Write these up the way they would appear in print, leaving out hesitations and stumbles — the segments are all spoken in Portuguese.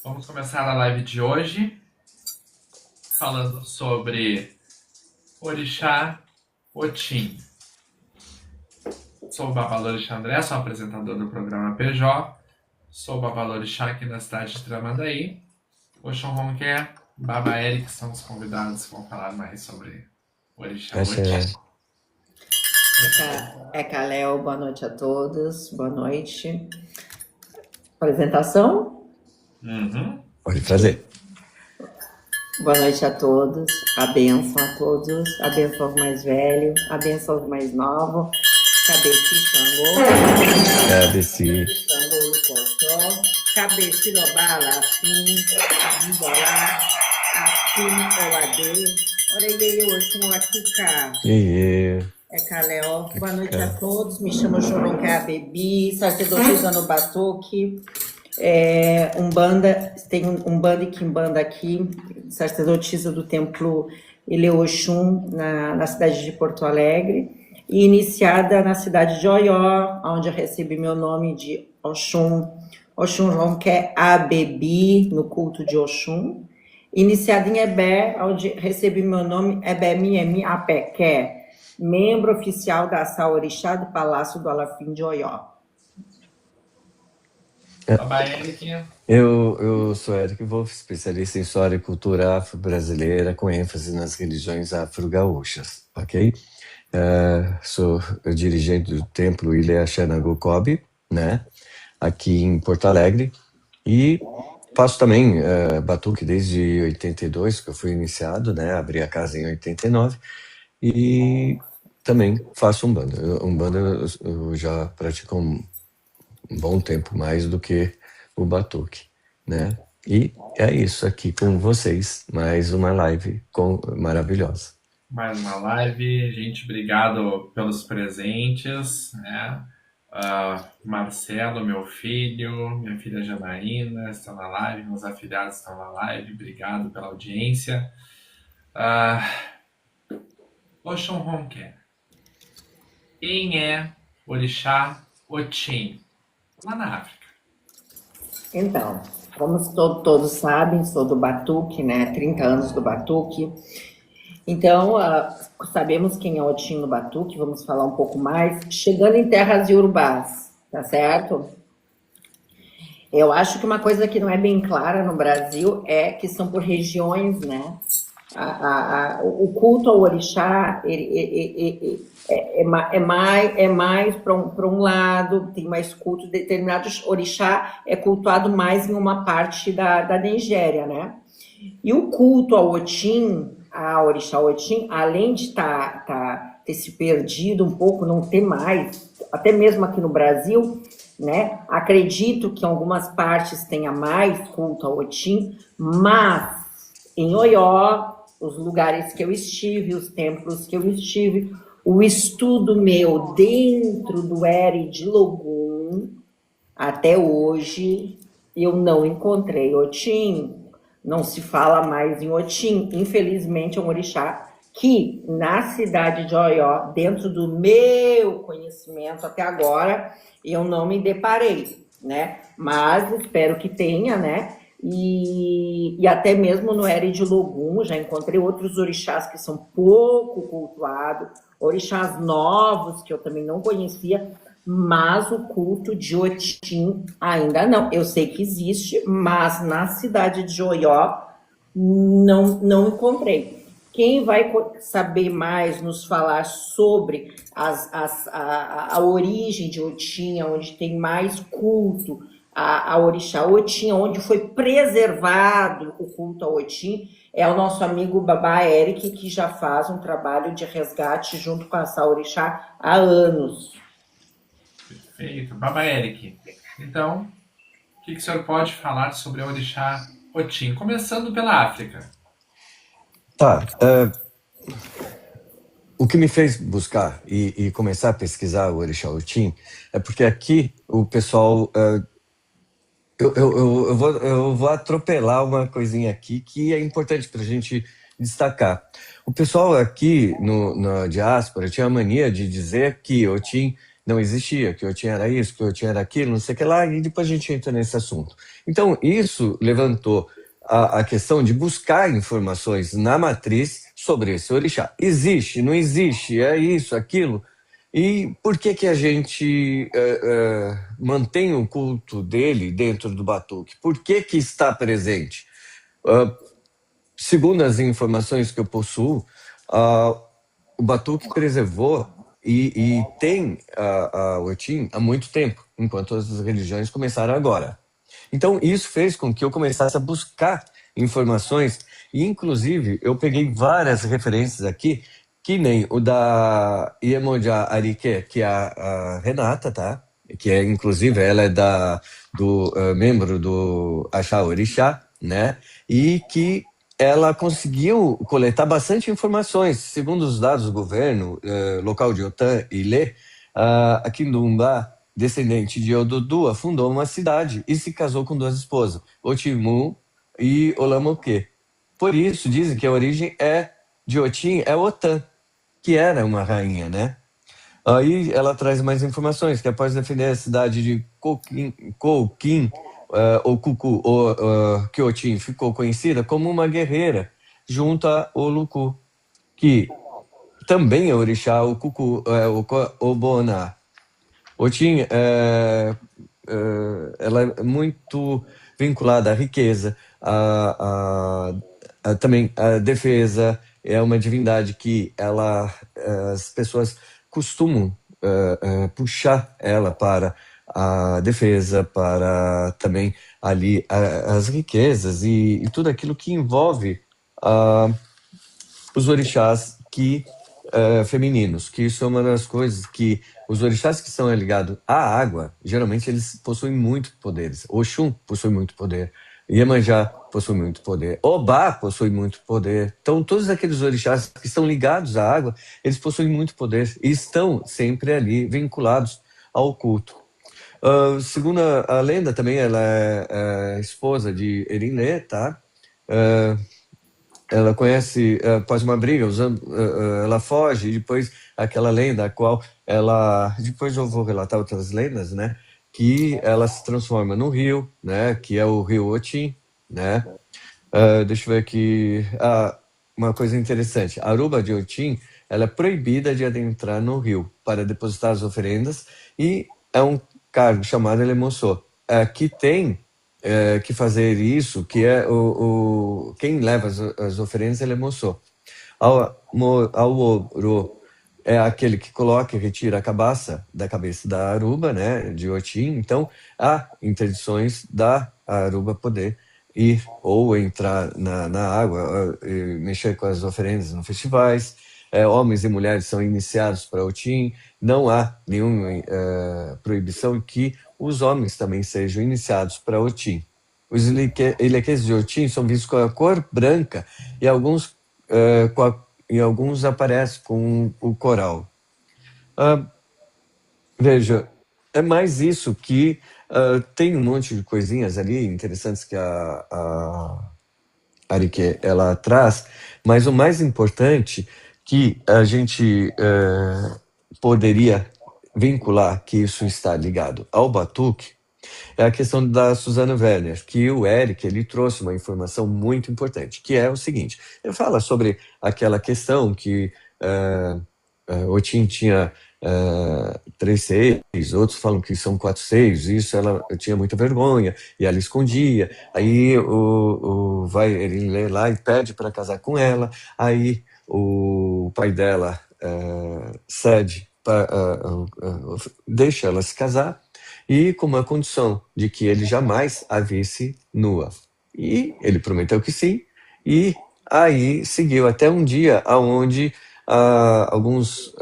Vamos começar a live de hoje falando sobre Orixá Otim. Sou o Babalorixá André, sou apresentador do programa PJ. Sou o Babalorixá aqui na cidade de Tramandaí. Oxum Ronquer, Baba Eric são os convidados que vão falar mais sobre Orixá Otim. Léo, boa noite a todos, boa noite. Apresentação? Pode fazer. Boa noite a todos, a bênção a todos, a bênção aos mais velhos, a bênção aos mais novos. Cabeça Xangô, Cabeça Xangô Lucotó, Cabeça Lobala, Afim, Abimbolá, Afim Oladê, Orelhei Oxum Atuca. Léo, boa noite a todos, me chamo Xoronqué Bebi, sacerdotisa no Batuque, tem Umbanda e Quimbanda aqui, sacerdotisa do templo Eleoxum, na cidade de Porto Alegre, e iniciada na cidade de Oió, onde eu recebi meu nome de Oxum Ronqué Abebi, no culto de Oxum, iniciada em Ebé, onde recebi meu nome Ebé Miemi Apequé, membro oficial da Ação Orixá do Palácio do Alafim de Oió. Eu sou Eric Wolff, especialista em história e cultura afro-brasileira, com ênfase nas religiões afro-gaúchas, ok? Sou dirigente do templo Ilha Xanagocobi, né? Aqui em Porto Alegre, e faço também batuque desde 82, que eu fui iniciado, né? Abri a casa em 89, e também faço Umbanda. Umbanda eu já pratico um bom tempo, mais do que o batuque, né? E é isso aqui com vocês, mais uma live maravilhosa. Mais uma live, gente, obrigado pelos presentes, né? Marcelo, meu filho, minha filha Janaína estão na live, meus afilhados estão na live, obrigado pela audiência. Oxum Ronquer, quem é Orixá Otim, lá na África? Então, como todos sabem, sou do Batuque, né? 30 anos do Batuque. Então, sabemos quem é Otim no Batuque, vamos falar um pouco mais. Chegando em terras iorubás, tá certo? Eu acho que uma coisa que não é bem clara no Brasil é que são por regiões, né? O culto ao orixá é mais para um lado, tem mais culto, determinados orixá é cultuado mais em uma parte da Nigéria, né? E o culto ao Otim, a orixá Otim, além de ter se perdido um pouco, não ter mais, até mesmo aqui no Brasil, né? Acredito que em algumas partes tenha mais culto ao Otim, mas em Oió, os lugares que eu estive, os templos que eu estive, o estudo meu dentro do Eri de Logum, até hoje, eu não encontrei Otim. Não se fala mais em Otim. Infelizmente, é um orixá que, na cidade de Oió, dentro do meu conhecimento até agora, eu não me deparei, né? Mas espero que tenha, né? E até mesmo no Eri de Logum, já encontrei outros orixás que são pouco cultuados, orixás novos que eu também não conhecia, mas o culto de Otim ainda não. Eu sei que existe, mas na cidade de Oió não encontrei. Quem vai saber mais, nos falar sobre a origem de Otim, onde tem mais culto a orixá Otim, onde foi preservado o culto ao Otim, é o nosso amigo Babá Eric, que já faz um trabalho de resgate junto com essa orixá há anos. Perfeito. Babá Eric, então, o que o senhor pode falar sobre a orixá Otim, começando pela África? Tá. O que me fez buscar e começar a pesquisar o orixá Otim é porque aqui o pessoal... Eu vou atropelar uma coisinha aqui que é importante para a gente destacar. O pessoal aqui na diáspora tinha a mania de dizer que Otim não existia, que Otim era isso, que Otim era aquilo, não sei o que lá, e depois a gente entra nesse assunto. Então, isso levantou a questão de buscar informações na matriz sobre esse orixá. Existe, não existe, é isso, aquilo. E por que que a gente mantém o culto dele dentro do batuque? Por que que está presente? Segundo as informações que eu possuo, o batuque preservou e tem a Otim há muito tempo, enquanto as religiões começaram agora. Então, isso fez com que eu começasse a buscar informações, e inclusive eu peguei várias referências aqui, que nem o da Iemonja Arique, que é a Renata, tá? Que é, inclusive, ela é do membro do Axá Orixá, né? E que ela conseguiu coletar bastante informações. Segundo os dados do governo local de Otã e Ilê, a Quindumbá, descendente de Odudua, fundou uma cidade e se casou com duas esposas, Otimu e Olamoque. Por isso, dizem que a origem de Otim é Otã, que era uma rainha, né? Aí ela traz mais informações, que após defender a cidade de Kouquim, ou Cucu, ou Kyotin, ficou conhecida como uma guerreira junto a Oluku, que também é orixá, o Cucu, o Oboná. Otim, ela é muito vinculada à riqueza, também a defesa, é uma divindade que as pessoas costumam puxar ela para a defesa, para também ali as riquezas e tudo aquilo que envolve os orixás femininos, que isso é uma das coisas que os orixás que são ligados à água, geralmente eles possuem muitos poderes. Oxum possui muito poder, Iemanjá possui muito poder, Obá possui muito poder. Então, todos aqueles orixás que estão ligados à água, eles possuem muito poder e estão sempre ali vinculados ao culto. Segundo a lenda, também ela é esposa de Erinlê, tá? Ela conhece, após uma briga, ela foge, e depois aquela lenda, a qual ela... Depois eu vou relatar outras lendas, né? Que ela se transforma num rio, né? Que é o rio Otim, né? Deixa eu ver aqui... uma coisa interessante. A Aruba de Otim, ela é proibida de adentrar no rio para depositar as oferendas e é um cargo chamado Elemoçô, que tem que fazer isso, que é quem leva as oferendas é Elemoçô. Ao Oro é aquele que coloca e retira a cabaça da cabeça da Aruba, né, de Otim. Então, há interdições da Aruba poder ir ou entrar na água, mexer com as oferendas nos festivais. Homens e mulheres são iniciados para Otim. Não há nenhuma proibição que os homens também sejam iniciados para Otim. Os ileques de Otim são vistos com a cor branca e alguns aparecem com o coral. Veja, é mais isso que tem um monte de coisinhas ali interessantes que a Arique ela traz, mas o mais importante que a gente poderia vincular que isso está ligado ao batuque é a questão da Susana Werner, que o Eric ele trouxe uma informação muito importante, que é o seguinte: ele fala sobre aquela questão que Otim tinha 3 seios, outros falam que são 4 seios, isso ela tinha muita vergonha e ela escondia. Aí ele lê lá e pede para casar com ela. Aí o pai dela cede, deixa ela se casar, e com uma condição de que ele jamais a visse nua. E ele prometeu que sim, e aí seguiu até um dia onde alguns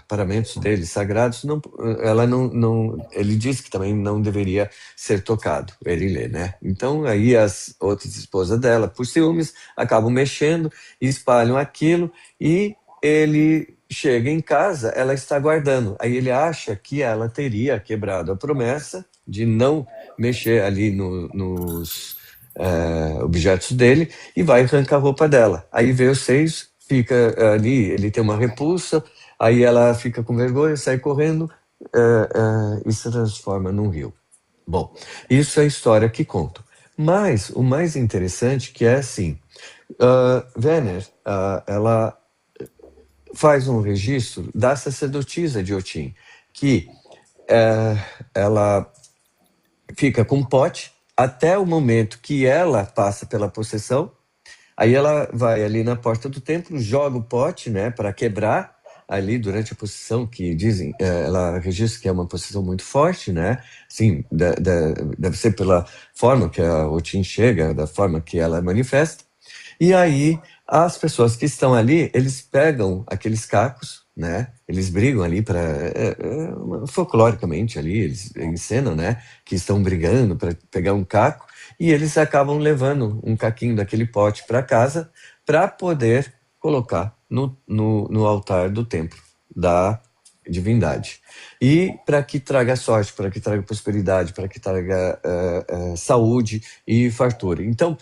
paramentos dele sagrados, ele disse que também não deveria ser tocado, ele lê, né? Então aí as outras esposas dela, por ciúmes, acabam mexendo, espalham aquilo, e ele chega em casa, ela está guardando. Aí ele acha que ela teria quebrado a promessa de não mexer ali nos objetos dele e vai arrancar a roupa dela. Aí vê os seios, fica ali, ele tem uma repulsa, aí ela fica com vergonha, sai correndo e se transforma num rio. Bom, isso é a história que conto. Mas o mais interessante que é assim, Werner, ela faz um registro da sacerdotisa de Otim, que ela fica com o pote até o momento que ela passa pela possessão. Aí ela vai ali na porta do templo, joga o pote, né, para quebrar ali durante a possessão, que dizem, ela registra que é uma possessão muito forte, né, assim, deve ser pela forma que a Otim chega, da forma que ela manifesta. E aí as pessoas que estão ali, eles pegam aqueles cacos, né, eles brigam ali para, folcloricamente ali, eles encenam, né, que estão brigando para pegar um caco, e eles acabam levando um caquinho daquele pote para casa para poder colocar no altar do templo da divindade. E para que traga sorte, para que traga prosperidade, para que traga saúde e fartura. Então,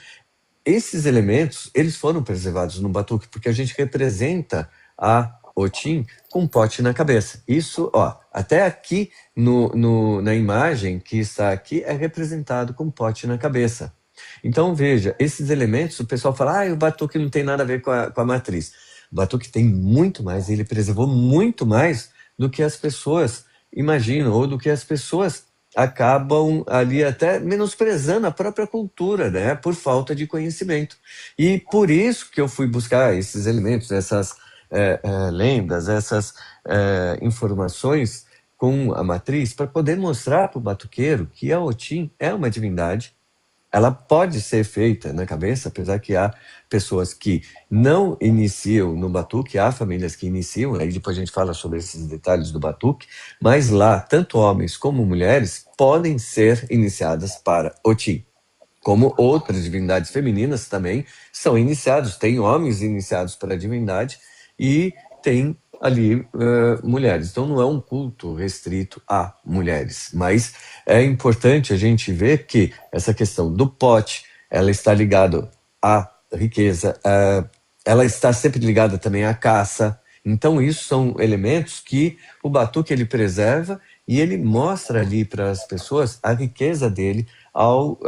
esses elementos, eles foram preservados no batuque, porque a gente representa a Otim com um pote na cabeça. Isso, ó, até aqui na imagem que está aqui é representado com um pote na cabeça. Então, veja, esses elementos, o pessoal fala, o batuque não tem nada a ver com a matriz. O batuque tem muito mais, ele preservou muito mais do que as pessoas imaginam, ou do que as pessoas acabam ali até menosprezando a própria cultura, né, por falta de conhecimento. E por isso que eu fui buscar esses elementos, essas lendas, essas informações com a matriz, para poder mostrar para o batuqueiro que a Otim é uma divindade. Ela pode ser feita na cabeça, apesar que há pessoas que não iniciam no batuque, há famílias que iniciam, aí depois a gente fala sobre esses detalhes do batuque, mas lá, tanto homens como mulheres podem ser iniciadas para Otim. Como outras divindades femininas também são iniciados, tem homens iniciados para a divindade e tem ali mulheres. Então não é um culto restrito a mulheres, mas é importante a gente ver que essa questão do pote, ela está ligada à riqueza, ela está sempre ligada também à caça. Então isso são elementos que o batuque ele preserva e ele mostra ali para as pessoas a riqueza dele ao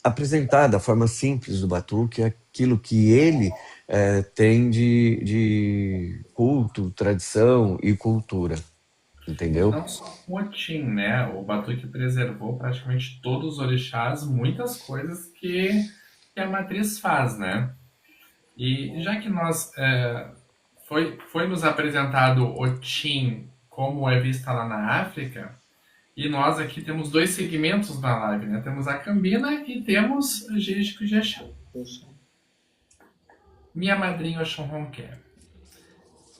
apresentar da forma simples do batuque aquilo que ele tem de culto, tradição e cultura, entendeu? Não só o Otim, né? O batuque preservou praticamente todos os orixás, muitas coisas que a matriz faz, né? E já que nós foi nos apresentado Otim como é vista lá na África, e nós aqui temos dois segmentos na live, né? Temos a Cambina e temos o Jégico Jexá. Minha madrinha Oxum Ronquer.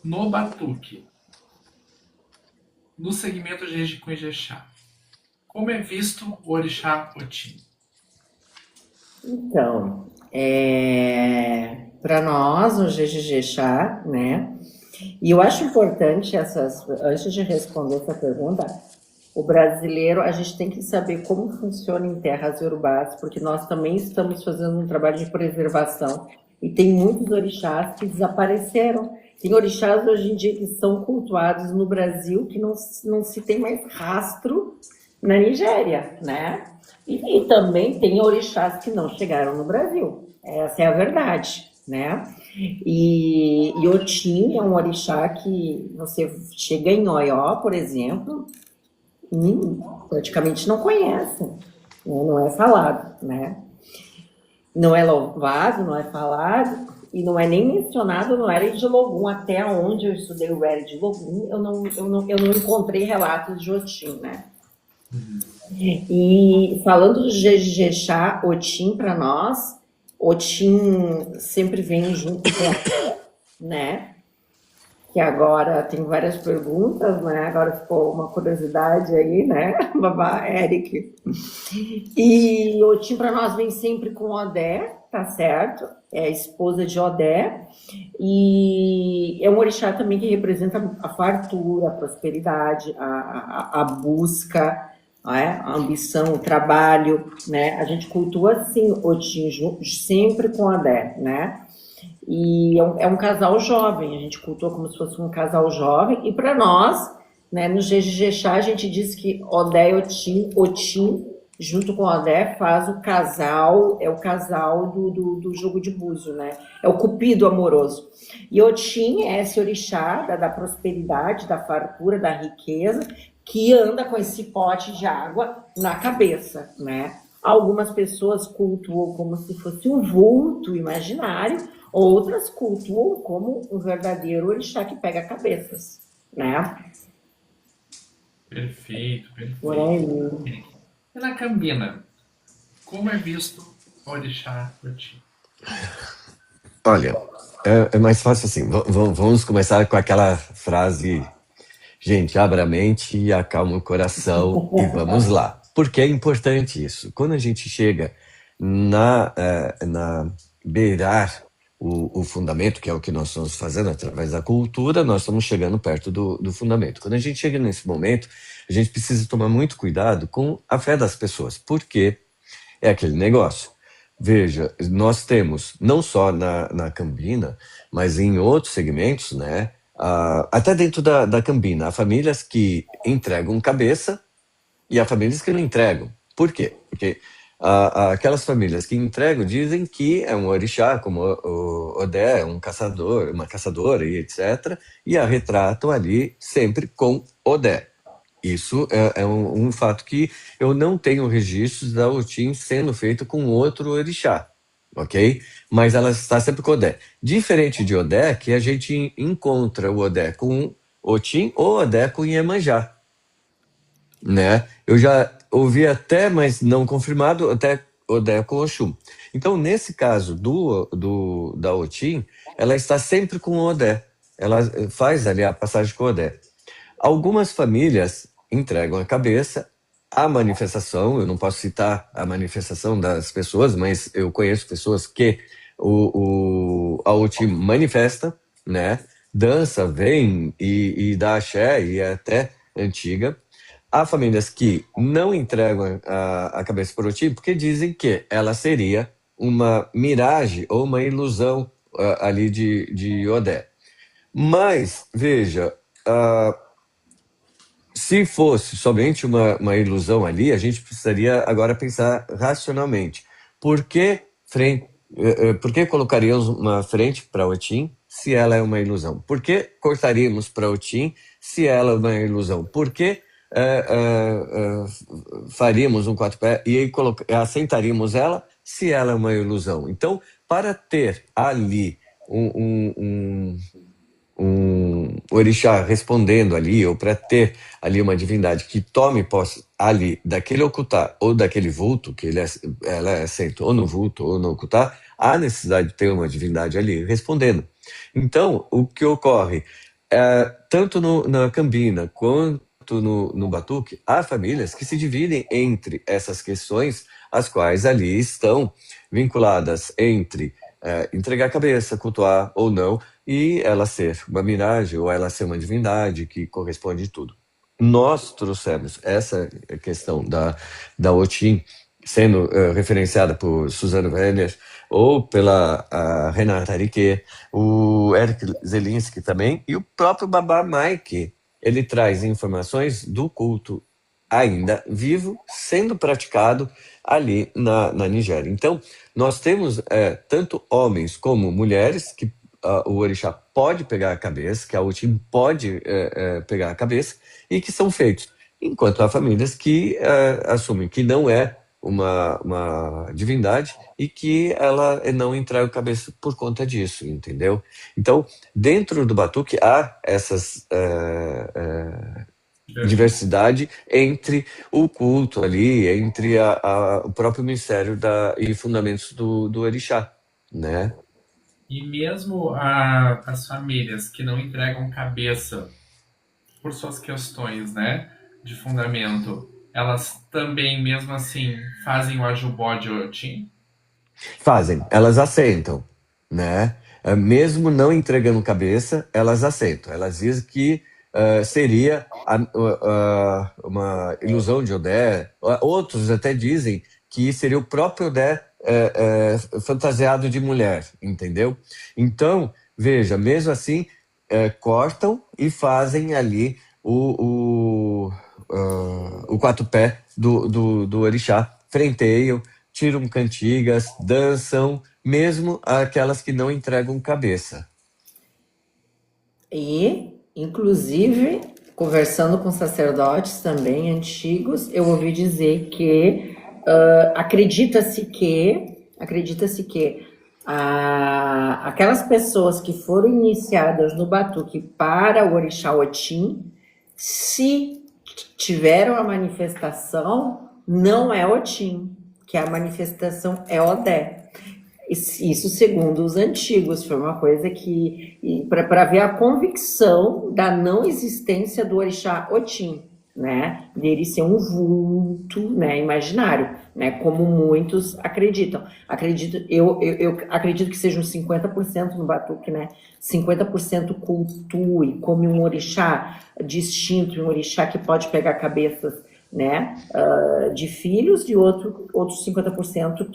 No batuque, no segmento Jégico Jexá, como é visto o orixá Otim? Então, para nós, o Jejexá, né? E eu acho importante antes de responder essa pergunta, o brasileiro, a gente tem que saber como funciona em terras urbanas, porque nós também estamos fazendo um trabalho de preservação e tem muitos orixás que desapareceram. Tem orixás hoje em dia que são cultuados no Brasil que não se tem mais rastro na Nigéria, né? E também tem orixás que não chegaram no Brasil. Essa é a verdade, né? E Otim é um orixá que você chega em Oió, por exemplo, praticamente não conhece, né? Não é falado, né? Não é louvado, não é falado, e não é nem mencionado no Era de Logum. Até onde eu estudei o Era de Logum, eu não encontrei relatos de Otim, né? E falando do Jejexá, Otim, para nós, Otim sempre vem junto com a fé, né? Que agora tem várias perguntas, né? Agora ficou uma curiosidade aí, né? Babá, Eric. E Otim para nós vem sempre com Odé, tá certo? É a esposa de Odé. E é um orixá também que representa a fartura, a prosperidade, a busca, a ambição, o trabalho, né? A gente cultua, sim, Otim sempre com Odé, né? E é um casal jovem, a gente cultua como se fosse um casal jovem, e para nós né? No Jejexá, a gente diz que Odé e Otim, junto com Odé, faz o casal, é o casal do jogo de búzio, né? É o cupido amoroso. E Otim é esse orixá da prosperidade, da fartura, da riqueza, que anda com esse pote de água na cabeça, né? Algumas pessoas cultuam como se fosse um vulto imaginário, outras cultuam como um verdadeiro orixá que pega cabeças, né? Perfeito, Por perfeito. aí. E na Cambina, como é visto o orixá Otim? Olha, é mais fácil assim. Vamos começar com aquela frase: gente, abra a mente e acalma o coração e vamos lá. Porque é importante isso. Quando a gente chega na beirar o fundamento, que é o que nós estamos fazendo através da cultura, nós estamos chegando perto do fundamento. Quando a gente chega nesse momento, a gente precisa tomar muito cuidado com a fé das pessoas, porque é aquele negócio. Veja, nós temos, não só na Cambina, mas em outros segmentos, né? Até dentro da Cambina, há famílias que entregam cabeça e há famílias que não entregam. Por quê? Porque aquelas famílias que entregam dizem que é um orixá, como o Odé, um caçador, uma caçadora e etc. E a retratam ali sempre com Odé. Isso é um fato que eu não tenho registros da Otim sendo feito com outro orixá, ok? Mas ela está sempre com Odé. Diferente de Odé, que a gente encontra o Odé com Otim ou Odé com Iemanjá, né? Eu já ouvi até, mas não confirmado, até Odé com Oxum. Então, nesse caso da Otim, ela está sempre com Odé. Ela faz ali a passagem com Odé. Algumas famílias entregam a cabeça, a manifestação, eu não posso citar a manifestação das pessoas, mas eu conheço pessoas que a Otim manifesta, né? Dança, vem e dá axé e é até antiga. Há famílias que não entregam a cabeça para Otim porque dizem que ela seria uma miragem ou uma ilusão ali de Odé. Mas, veja, se fosse somente uma ilusão ali, a gente precisaria agora pensar racionalmente. Por que colocaríamos uma frente para Otim se ela é uma ilusão? Por que cortaríamos para Otim se ela é uma ilusão? Por que faríamos um quatro pés e aí assentaríamos ela se ela é uma ilusão? Então, para ter ali um orixá respondendo ali, ou para ter ali uma divindade que tome posse ali daquele ocultar ou daquele vulto, que ela é aceita ou no vulto ou no ocultar, há necessidade de ter uma divindade ali respondendo. Então, o que ocorre, tanto na Cambina quanto no Batuque, há famílias que se dividem entre essas questões, as quais ali estão vinculadas entre entregar a cabeça, cultuar ou não, e ela ser uma miragem ou ela ser uma divindade que corresponde a tudo. Nós trouxemos essa questão da Otim sendo referenciada por Suzano Weller ou pela Renata Ariquet, o Eric Zelinski também, e o próprio Babá Mike. Ele traz informações do culto ainda vivo, sendo praticado ali na Nigéria. Então, nós temos tanto homens como mulheres que o orixá pode pegar a cabeça, que a Otim pode pegar a cabeça, e que são feitos. Enquanto há famílias que assumem que não é uma divindade e que ela não entrega a cabeça por conta disso, entendeu? Então, dentro do Batuque há essas diversidade entre o culto ali, entre o próprio mistério e fundamentos do orixá, né? E mesmo as famílias que não entregam cabeça por suas questões, né, de fundamento, elas também, mesmo assim, fazem o ajubó de Otim? Fazem, elas aceitam, né? Mesmo não entregando cabeça, elas aceitam. Elas dizem que seria uma ilusão de Odé. Outros até dizem que seria o próprio Odé fantasiado de mulher, entendeu? Então, veja, mesmo assim, cortam e fazem ali o quatupé do orixá, frenteiam, tiram cantigas, dançam, mesmo aquelas que não entregam cabeça. E, inclusive, conversando com sacerdotes também antigos, eu ouvi dizer que acredita-se que aquelas pessoas que foram iniciadas no batuque para o orixá Otim, se tiveram a manifestação, não é Otim, que a manifestação é Odé. Isso segundo os antigos, foi uma coisa que, para ver a convicção da não existência do orixá Otim, né, dele ser um vulto, né, imaginário, né, como muitos acreditam. Eu acredito que seja uns 50% no batuque, né, 50% cultue como um orixá distinto, um orixá que pode pegar cabeças, né, de filhos, e outros 50%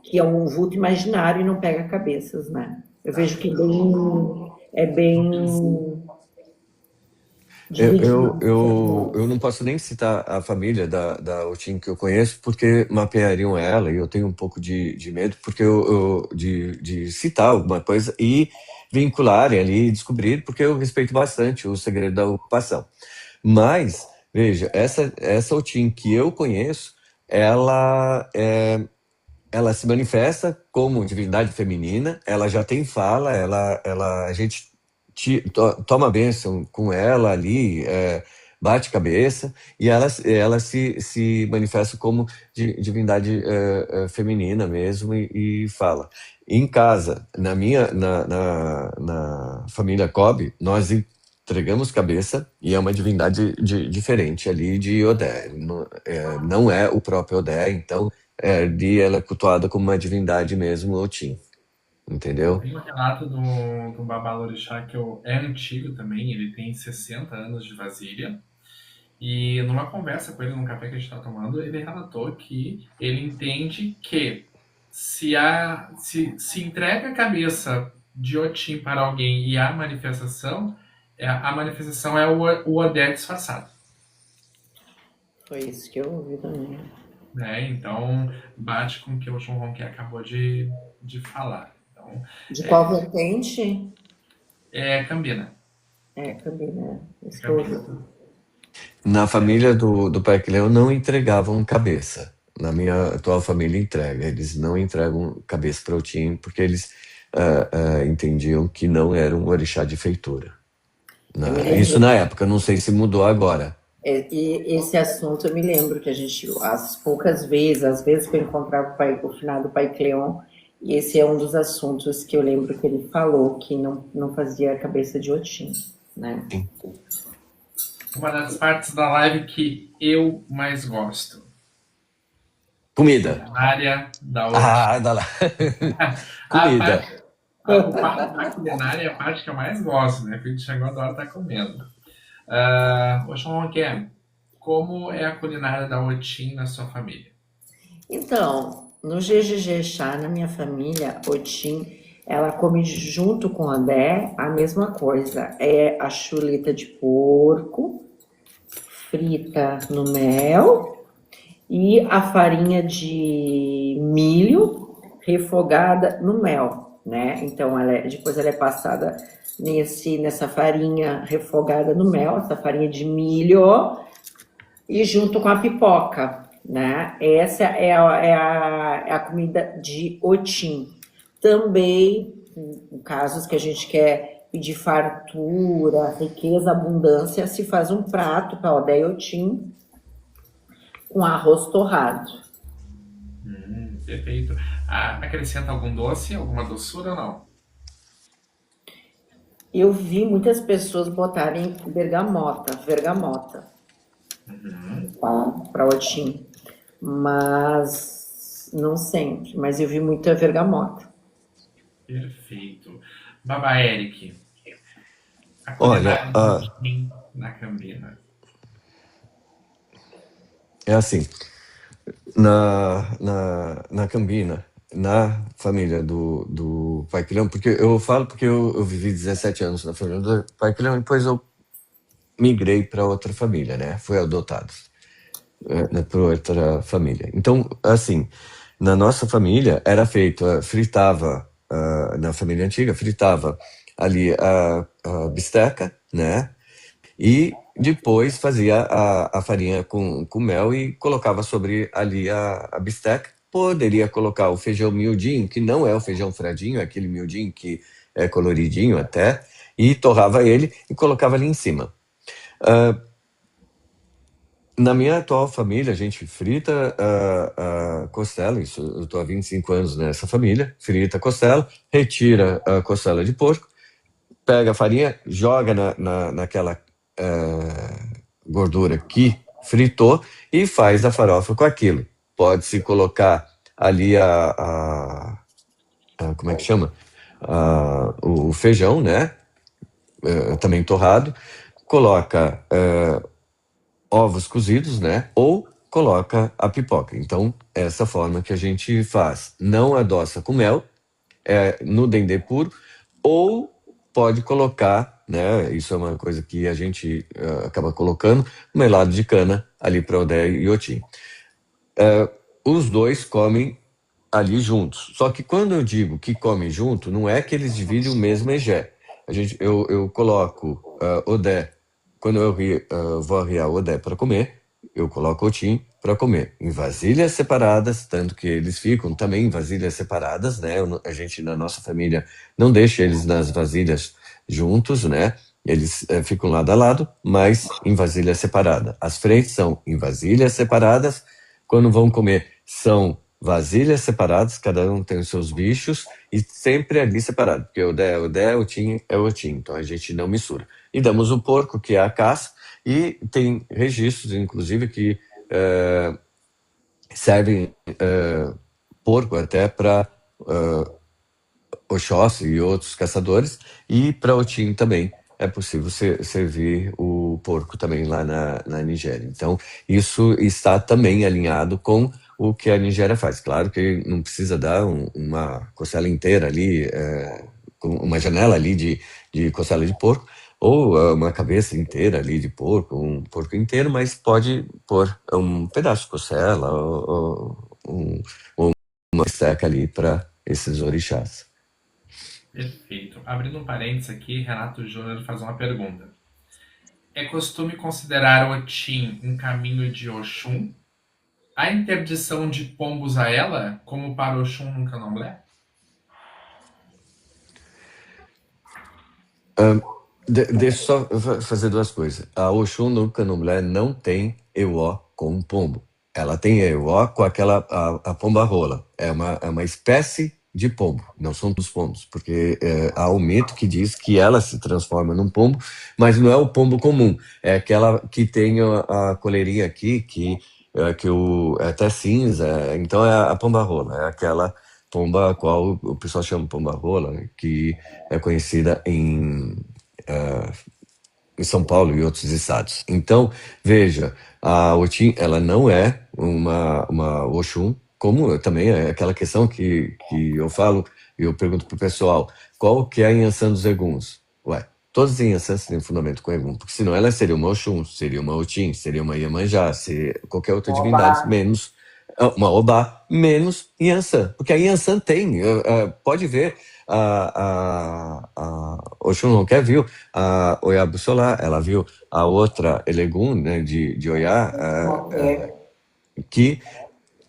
que é um vulto imaginário e não pega cabeças, né. Eu vejo que é bem dividido. Eu não posso nem citar a família da Otim que eu conheço, porque mapeariam ela, e eu tenho um pouco de medo, porque de citar alguma coisa e vincularem ali, descobrir, porque eu respeito bastante o segredo da ocupação. Mas, veja, essa Otim que eu conheço, ela se manifesta como divindade feminina, ela já tem fala, a gente toma bênção com ela ali, bate cabeça, e ela se manifesta como divindade feminina mesmo, e fala. Em casa, na família Cobb, nós entregamos cabeça, e é uma divindade diferente ali de Odé. Não é o próprio Odé, então ela é cultuada como uma divindade mesmo, Otim. Entendeu? Tem um relato do Babalorixá que é antigo também, ele tem 60 anos de vasilha. E numa conversa com ele, num café que a gente está tomando, ele relatou que ele entende que se entrega a cabeça de Otim para alguém e a manifestação é o Odé disfarçado. Foi isso que eu ouvi também. Então, bate com o que o João Ronquet acabou de falar. Então, de qual vertente? Cambina. Cambina. Na família do Pai Cleão não entregavam cabeça. Na minha atual família entrega. Eles não entregam cabeça para o Otim, porque eles entendiam que não era um orixá de feitura. Isso na época, não sei se mudou agora. E esse assunto eu me lembro que a gente, às vezes que eu encontrava o finado Pai Cleon, e esse é um dos assuntos que eu lembro que ele falou, que não fazia a cabeça de Otim, né? Sim. Uma das partes da live que eu mais gosto. Comida. Culinária da Otim. Dá lá. Comida. A culinária é a parte que eu mais gosto, né? Porque chegou a hora tá comendo. João Ronquet, como é a culinária da Otim na sua família? Então, no GGG-chá, na minha família, Otim, ela come junto com a Odé a mesma coisa. É a chuleta de porco, frita no mel, e a farinha de milho refogada no mel, né? Então, depois ela é passada nessa farinha refogada no mel, essa farinha de milho, e junto com a pipoca, né? Essa é a comida de Otim. Também, em casos que a gente quer pedir fartura, riqueza, abundância, se faz um prato para Odé e Otim com arroz torrado. Perfeito. Acrescenta algum doce, alguma doçura ou não? Eu vi muitas pessoas botarem bergamota para Otim, mas não sempre. Mas eu vi muita bergamota. Perfeito. Baba Eric. Olha, na Cambina. É assim, na Cambina, na família do Pai Cleão, porque eu falo porque eu vivi 17 anos na família do Pai Cleão, e depois eu migrei para outra família, né? Fui adotado para outra família. Então, assim, na nossa família era feito, fritava, na família antiga, fritava ali a bisteca, né? E depois fazia a farinha com mel e colocava sobre ali a bisteca. Poderia colocar o feijão miudinho, que não é o feijão fradinho, é aquele miudinho que é coloridinho até, e torrava ele e colocava ali em cima. Ah, Na minha atual família, a gente frita a costela, isso, eu estou há 25 anos nessa família, frita a costela, retira a costela de porco, pega a farinha, joga naquela gordura que fritou e faz a farofa com aquilo. Pode-se colocar ali como é que chama? O feijão, né? Também torrado, coloca ovos cozidos, né? Ou coloca a pipoca. Então, essa forma que a gente faz. Não adoça com mel, no dendê puro, ou pode colocar, né? Isso é uma coisa que a gente acaba colocando, melado de cana ali para o Odé e Otim. Os dois comem ali juntos. Só que quando eu digo que comem junto, não é que eles dividem o mesmo egé. Eu coloco Odé, quando vou arriar o Odé para comer, eu coloco o Otim para comer em vasilhas separadas, tanto que eles ficam também em vasilhas separadas, né? A gente, na nossa família, não deixa eles nas vasilhas juntos, né? Eles ficam lado a lado, mas em vasilha separada. As frentes são em vasilhas separadas. Quando vão comer, são vasilhas separadas, cada um tem os seus bichos e sempre ali separado, porque o Dé é o Dé, o Tim é o Tim, então a gente não mistura. E damos o porco, que é a caça, e tem registros, inclusive, que servem porco até para Oxóssi e outros caçadores, e para o Tim também é possível servir o porco também lá na Nigéria. Então, isso está também alinhado com o que a Nigéria faz. Claro que não precisa dar uma costela inteira ali, com uma janela ali de costela de porco, ou uma cabeça inteira ali de porco, um porco inteiro, mas pode pôr um pedaço de costela ou uma seca ali para esses orixás. Perfeito. Abrindo um parênteses aqui, Renato Júnior faz uma pergunta. É costume considerar Otim um caminho de Oxum? Há interdição de pombos a ela, como para Oxum no candomblé? Deixa eu só fazer duas coisas. A Oxum no Candomblé não tem Eó com pombo. Ela tem Eó com a pomba rola. É uma espécie de pombo, não são dos pombos, porque há um mito que diz que ela se transforma num pombo, mas não é o pombo comum, é aquela que tem a coleirinha aqui, é até cinza, então é a pomba rola, é aquela pomba a qual o pessoal chama pomba rola, que é conhecida em São Paulo e outros estados. Então, veja, a Otim, ela não é uma Oxum, como também é aquela questão que eu falo, e eu pergunto pro pessoal, qual que é a Yansan dos Eguns? Ué, todas as Yansãs têm fundamento com Egum, porque senão ela seria uma Oxum, seria uma Otim, seria uma Iemanjá, seria qualquer outra divindade, Oba! menos uma Obá, menos Yansan, porque a Yansan tem, pode ver, Oxum não quer, viu? A Oiá Bussolá, ela viu a outra Elegum, né, de Oiá, que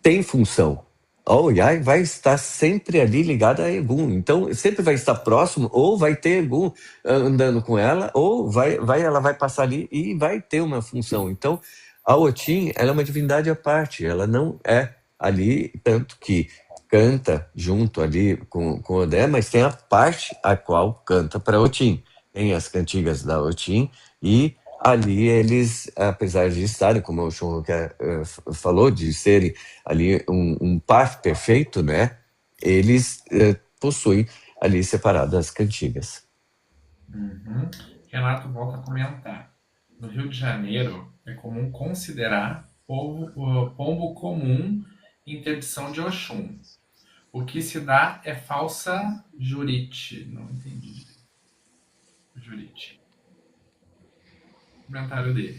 tem função. A Oiá vai estar sempre ali ligada a Egum, então sempre vai estar próximo, ou vai ter Egum andando com ela, ou ela vai passar ali e vai ter uma função. Então, a Otim, ela é uma divindade à parte, ela não é ali, tanto que canta junto ali com Odé, mas tem a parte a qual canta para Otim. Tem as cantigas da Otim e ali eles, apesar de estarem, como o Shunrock falou, de serem ali um par perfeito, né? Eles possuem ali separadas as cantigas. Uhum. Renato volta a comentar. No Rio de Janeiro, é comum considerar pombo comum interdição de Oxum. O que se dá é falsa jurite. Não entendi direito. Jurite. documentário dele.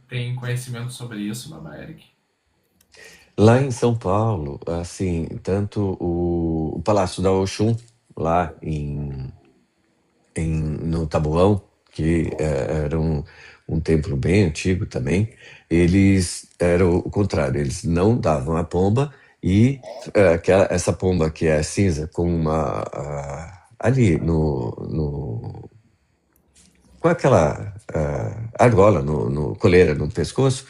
Tem conhecimento sobre isso, Baba Eric? Lá em São Paulo, assim, tanto o Palácio da Oxum, lá no Taboão, que era um templo bem antigo também, eles eram o contrário, eles não davam a pomba e essa pomba que é cinza com uma ali com aquela argola coleira no pescoço,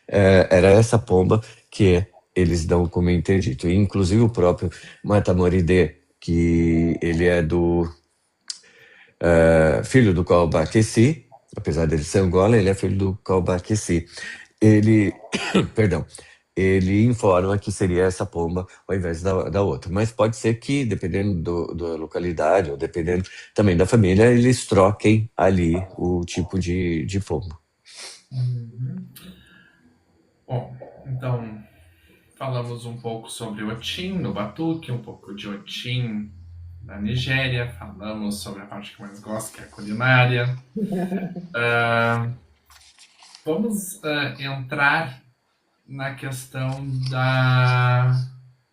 era essa pomba que eles dão como interdito. E, inclusive o próprio Matamoridê, que ele é do filho do Calbaqueci, apesar dele ser Angola, ele é filho do Calbaqueci. Ele, perdão, ele informa que seria essa pomba ao invés da outra. Mas pode ser que, dependendo da localidade, ou dependendo também da família, eles troquem ali o tipo de pombo. Bom, então falamos um pouco sobre Otim no Batuque, um pouco de Otim na Nigéria, falamos sobre a parte que eu mais gosto, que é a culinária. Vamos entrar na questão da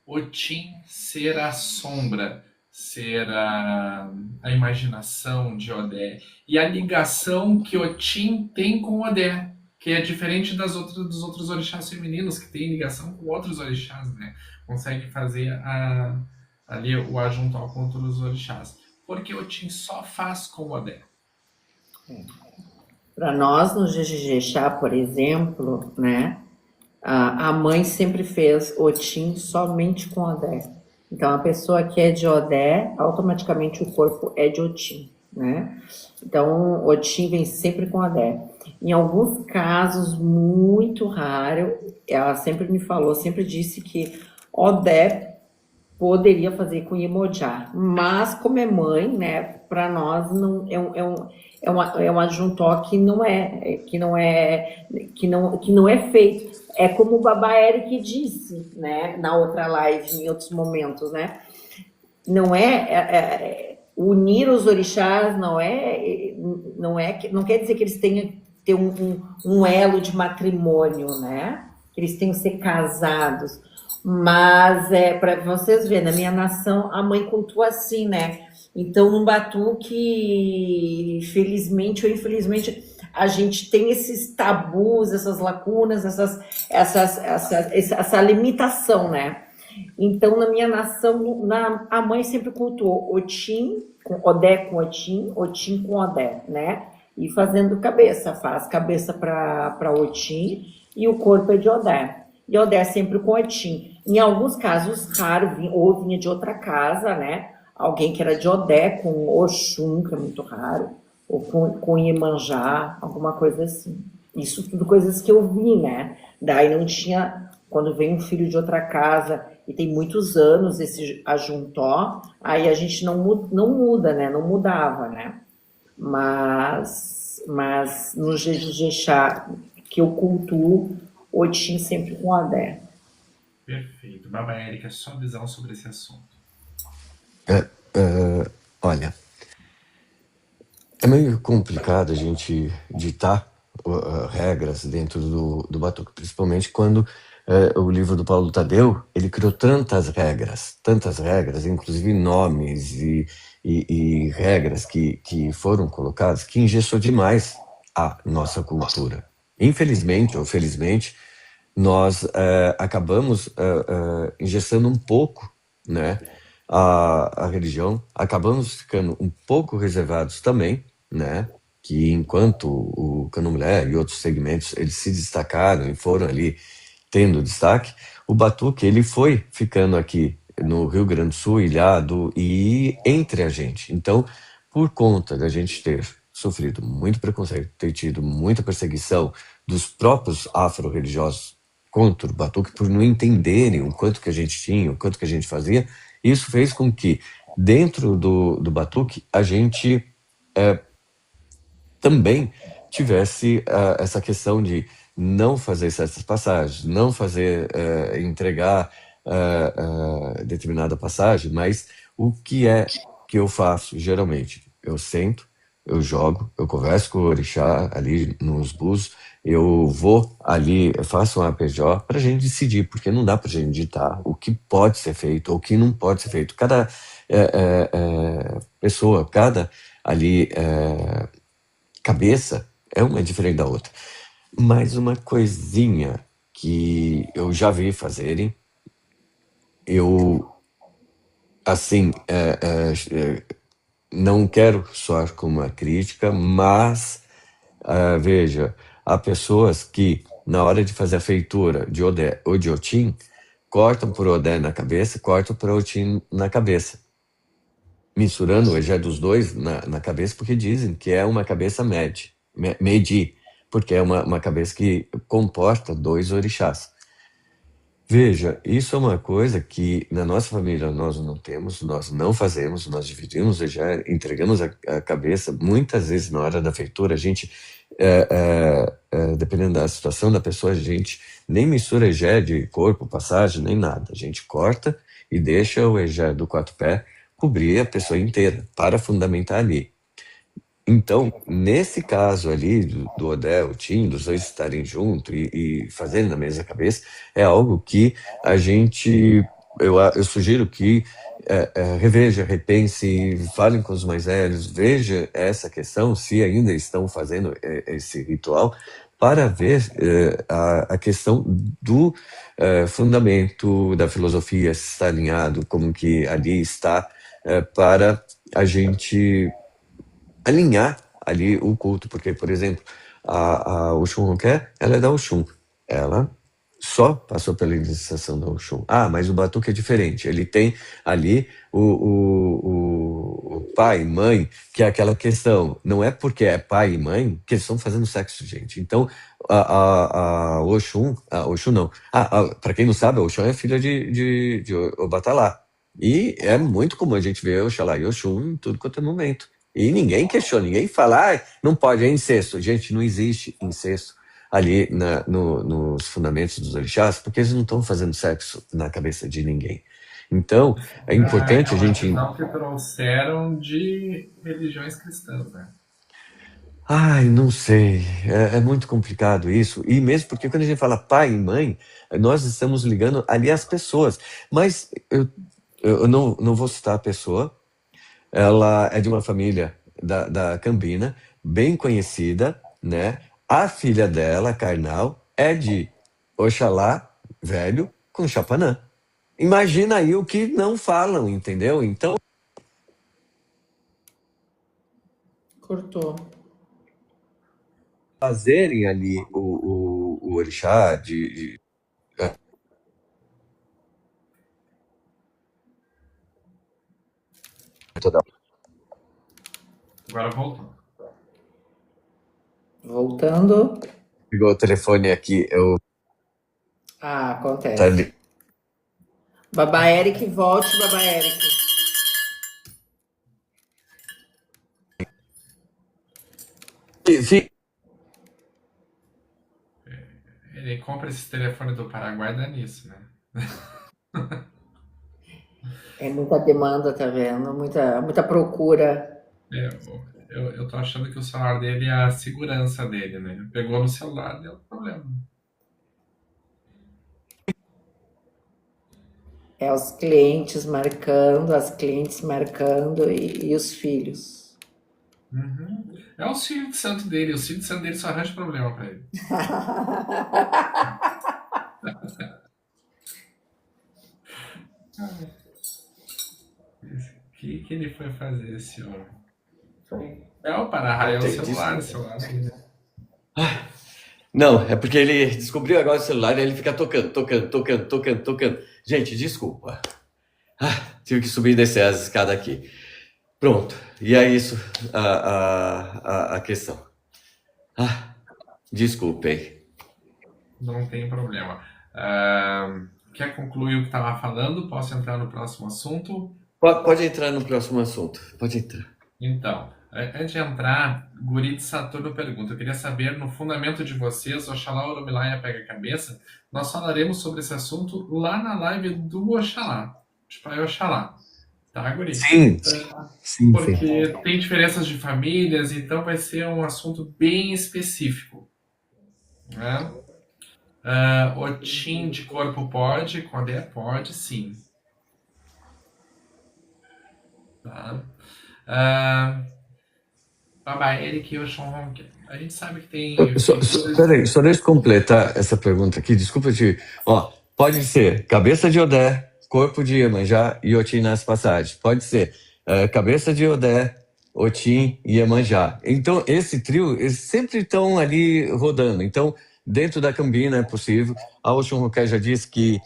Otim ser a sombra, ser a imaginação de Odé e a ligação que Otim tem com Odé, que é diferente dos outros orixás femininos que têm ligação com outros orixás, né? Consegue fazer ali o ajuntal com outros orixás. Porque Otim só faz com Odé. Para nós, no Jejexá, por exemplo, né, a mãe sempre fez Otim somente com Odé. Então, a pessoa que é de Odé, automaticamente o corpo é de Otim, né? Então, Otim vem sempre com Odé. Em alguns casos, muito raro, ela sempre me falou, sempre disse que Odé poderia fazer com Iemoja, mas como é mãe, né, para nós não é um adjuntó que não é feito. É como o Baba Eric disse, né, na outra live, em outros momentos, né? Não unir os orixás não quer dizer que eles tenham que ter um elo de matrimônio, né? Que eles tenham que ser casados. Mas para vocês verem, na minha nação a mãe cultua assim, né? Então no Batuque, felizmente ou infelizmente, a gente tem esses tabus, essas lacunas, essa limitação, né? Então na minha nação, a mãe sempre cultuou Otim, Odé com Otim, Otim com Odé, né? E fazendo cabeça, faz cabeça para Otim e o corpo é de Odé. E Odé sempre com Otim. Em alguns casos, raro, ou vinha de outra casa, né? Alguém que era de Odé com Oxum, que é muito raro, ou com Iemanjá, alguma coisa assim. Isso tudo coisas que eu vi, né? Daí não tinha, quando vem um filho de outra casa e tem muitos anos esse ajuntó, aí a gente não muda, né? Não mudava, né? Mas no Jejexá que eu cultuo, Otim sempre com Odé. Perfeito. Baba Érica, sua visão sobre esse assunto. Olha, é meio complicado a gente ditar regras dentro do Batuque, principalmente quando o livro do Paulo Tadeu, ele criou tantas regras, inclusive nomes e regras que foram colocadas, que engessou demais a nossa cultura. Infelizmente ou felizmente, nós acabamos engessando um pouco, né, a religião, acabamos ficando um pouco reservados também, né, que enquanto o Candomblé e outros segmentos eles se destacaram e foram ali tendo destaque, o Batuque ele foi ficando aqui no Rio Grande do Sul, ilhado e entre a gente. Então, por conta da gente ter sofrido muito preconceito, ter tido muita perseguição dos próprios afro-religiosos contra o Batuque, por não entenderem o quanto que a gente tinha, o quanto que a gente fazia, isso fez com que, dentro do Batuque, a gente também tivesse essa questão de não fazer certas passagens, não fazer, entregar determinada passagem, mas o que é que eu faço, geralmente? Eu sento, eu jogo, eu converso com o orixá ali nos búzios, eu vou ali, eu faço um APJ para a gente decidir, porque não dá para a gente ditar o que pode ser feito ou o que não pode ser feito. Cada pessoa, cada ali cabeça é uma diferente da outra. Mas uma coisinha que eu já vi fazerem, eu, assim, não quero soar como uma crítica, mas, veja, há pessoas que, na hora de fazer a feitura de Odé ou de Otim, cortam por Odé na cabeça, cortam por Otim na cabeça, misturando o Egé dos dois na cabeça, porque dizem que é uma cabeça Medi, porque é uma cabeça que comporta dois orixás. Veja, isso é uma coisa que na nossa família nós não temos, nós não fazemos, nós dividimos e já entregamos a cabeça. Muitas vezes na hora da feitura, a gente, dependendo da situação da pessoa, a gente nem mistura egé de corpo, passagem, nem nada. A gente corta e deixa o egé do quatro pés cobrir a pessoa inteira, para fundamentar ali. Então, nesse caso ali do Odé, o Tim, dos dois estarem juntos e fazendo na mesma cabeça, é algo que a gente, eu sugiro que reveja, repense, falem com os mais velhos, veja essa questão, se ainda estão fazendo esse ritual, para ver a questão do fundamento da filosofia, se está alinhado, como que ali está, para a gente alinhar ali o culto, porque, por exemplo, a Oxum Ronquer, ela é da Oxum, ela só passou pela iniciação da Oxum. Ah, mas o Batuque é diferente, ele tem ali o pai, mãe, que é aquela questão, não é porque é pai e mãe que eles estão fazendo sexo, gente. Então, a Oxum não, para quem não sabe, a Oxum é filha de Obatalá, e é muito comum a gente ver Oxalá e Oxum em tudo quanto é momento. E ninguém questiona, ninguém fala, não pode, é incesto. Gente, não existe incesto ali nos fundamentos dos orixás, porque eles não estão fazendo sexo na cabeça de ninguém. Então, é importante É a uma gente... questão que trouxeram de religiões cristãs, né? Ai, não sei, é muito complicado isso, e mesmo porque quando a gente fala pai e mãe, nós estamos ligando ali as pessoas, mas eu não vou citar a pessoa. Ela é de uma família da Cambina, bem conhecida, né? A filha dela, carnal, é de Oxalá velho com Chapanã. Imagina aí o que não falam, entendeu? Então, Cortou. fazerem ali o orixá toda... Agora voltou. Voltando. Pegou o telefone aqui, eu Ah, tá acontece. ali. Babá Eric, volte, Babá Eric. Sim, Ele compra esse telefone do Paraguai e dá nisso, né? É muita demanda, tá vendo? Muita procura. É, eu tô achando que o celular dele é a segurança dele, né? Pegou no celular, deu problema. É os clientes marcando, as clientes marcando e os filhos. Uhum. É o filho de santo dele, o filho de santo dele só arranja problema pra ele. O que ele foi fazer, esse homem? É o para-raio, é o celular dele. não, é porque ele descobriu agora o celular e ele fica tocando. Gente, desculpa. Tive que subir e descer as escadas aqui. Pronto, e é isso a questão. Desculpem. Não tem problema. Quer concluir o que estava falando? Posso entrar no próximo assunto? Pode entrar no próximo assunto. Pode entrar. Então, antes de entrar, Guri de Saturno pergunta: eu queria saber, no fundamento de vocês, Oxalá Oromilaia pega a cabeça? Nós falaremos sobre esse assunto lá na live do Oxalá, de Pai Oxalá. tá, guri? Sim, sim, sim. Porque tem diferenças de famílias, então vai ser um assunto bem específico, né? Otim de corpo pode, quando é pode, sim. Tá? Ah, Baba Eric e o Sean Ronquer. A gente sabe que tem feituras. Peraí, só deixa eu completar essa pergunta aqui. Desculpa te. Ó, pode ser cabeça de Odé, corpo de Iemanjá e Otim nas passagens. Pode ser cabeça de Odé, Otim e Iemanjá. Então, esse trio, eles sempre estão ali rodando. Então, dentro da Cambina é possível. A Oxum Roqué já disse que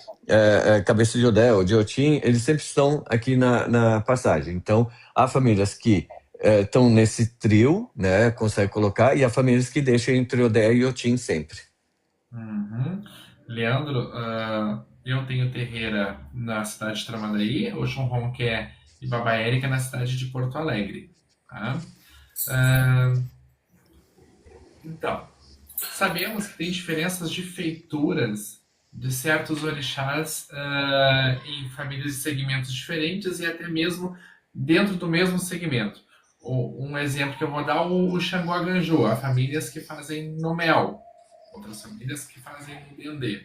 cabeça de Odé ou de Otim, eles sempre estão aqui na passagem. Então, há famílias que estão nesse trio, né? Consegue colocar, e há famílias que deixam entre Odé e Otim sempre. Uhum. Leandro, eu tenho terreira na cidade de Tramandaí, Oxum Ronquer e Baba Érica na cidade de Porto Alegre. Tá? Ah, então, sabemos que tem diferenças de feituras de certos orixás em famílias e segmentos diferentes e até mesmo dentro do mesmo segmento. Um exemplo que eu vou dar, o Xangô Aganjô, há famílias que fazem no mel, outras famílias que fazem no dendê.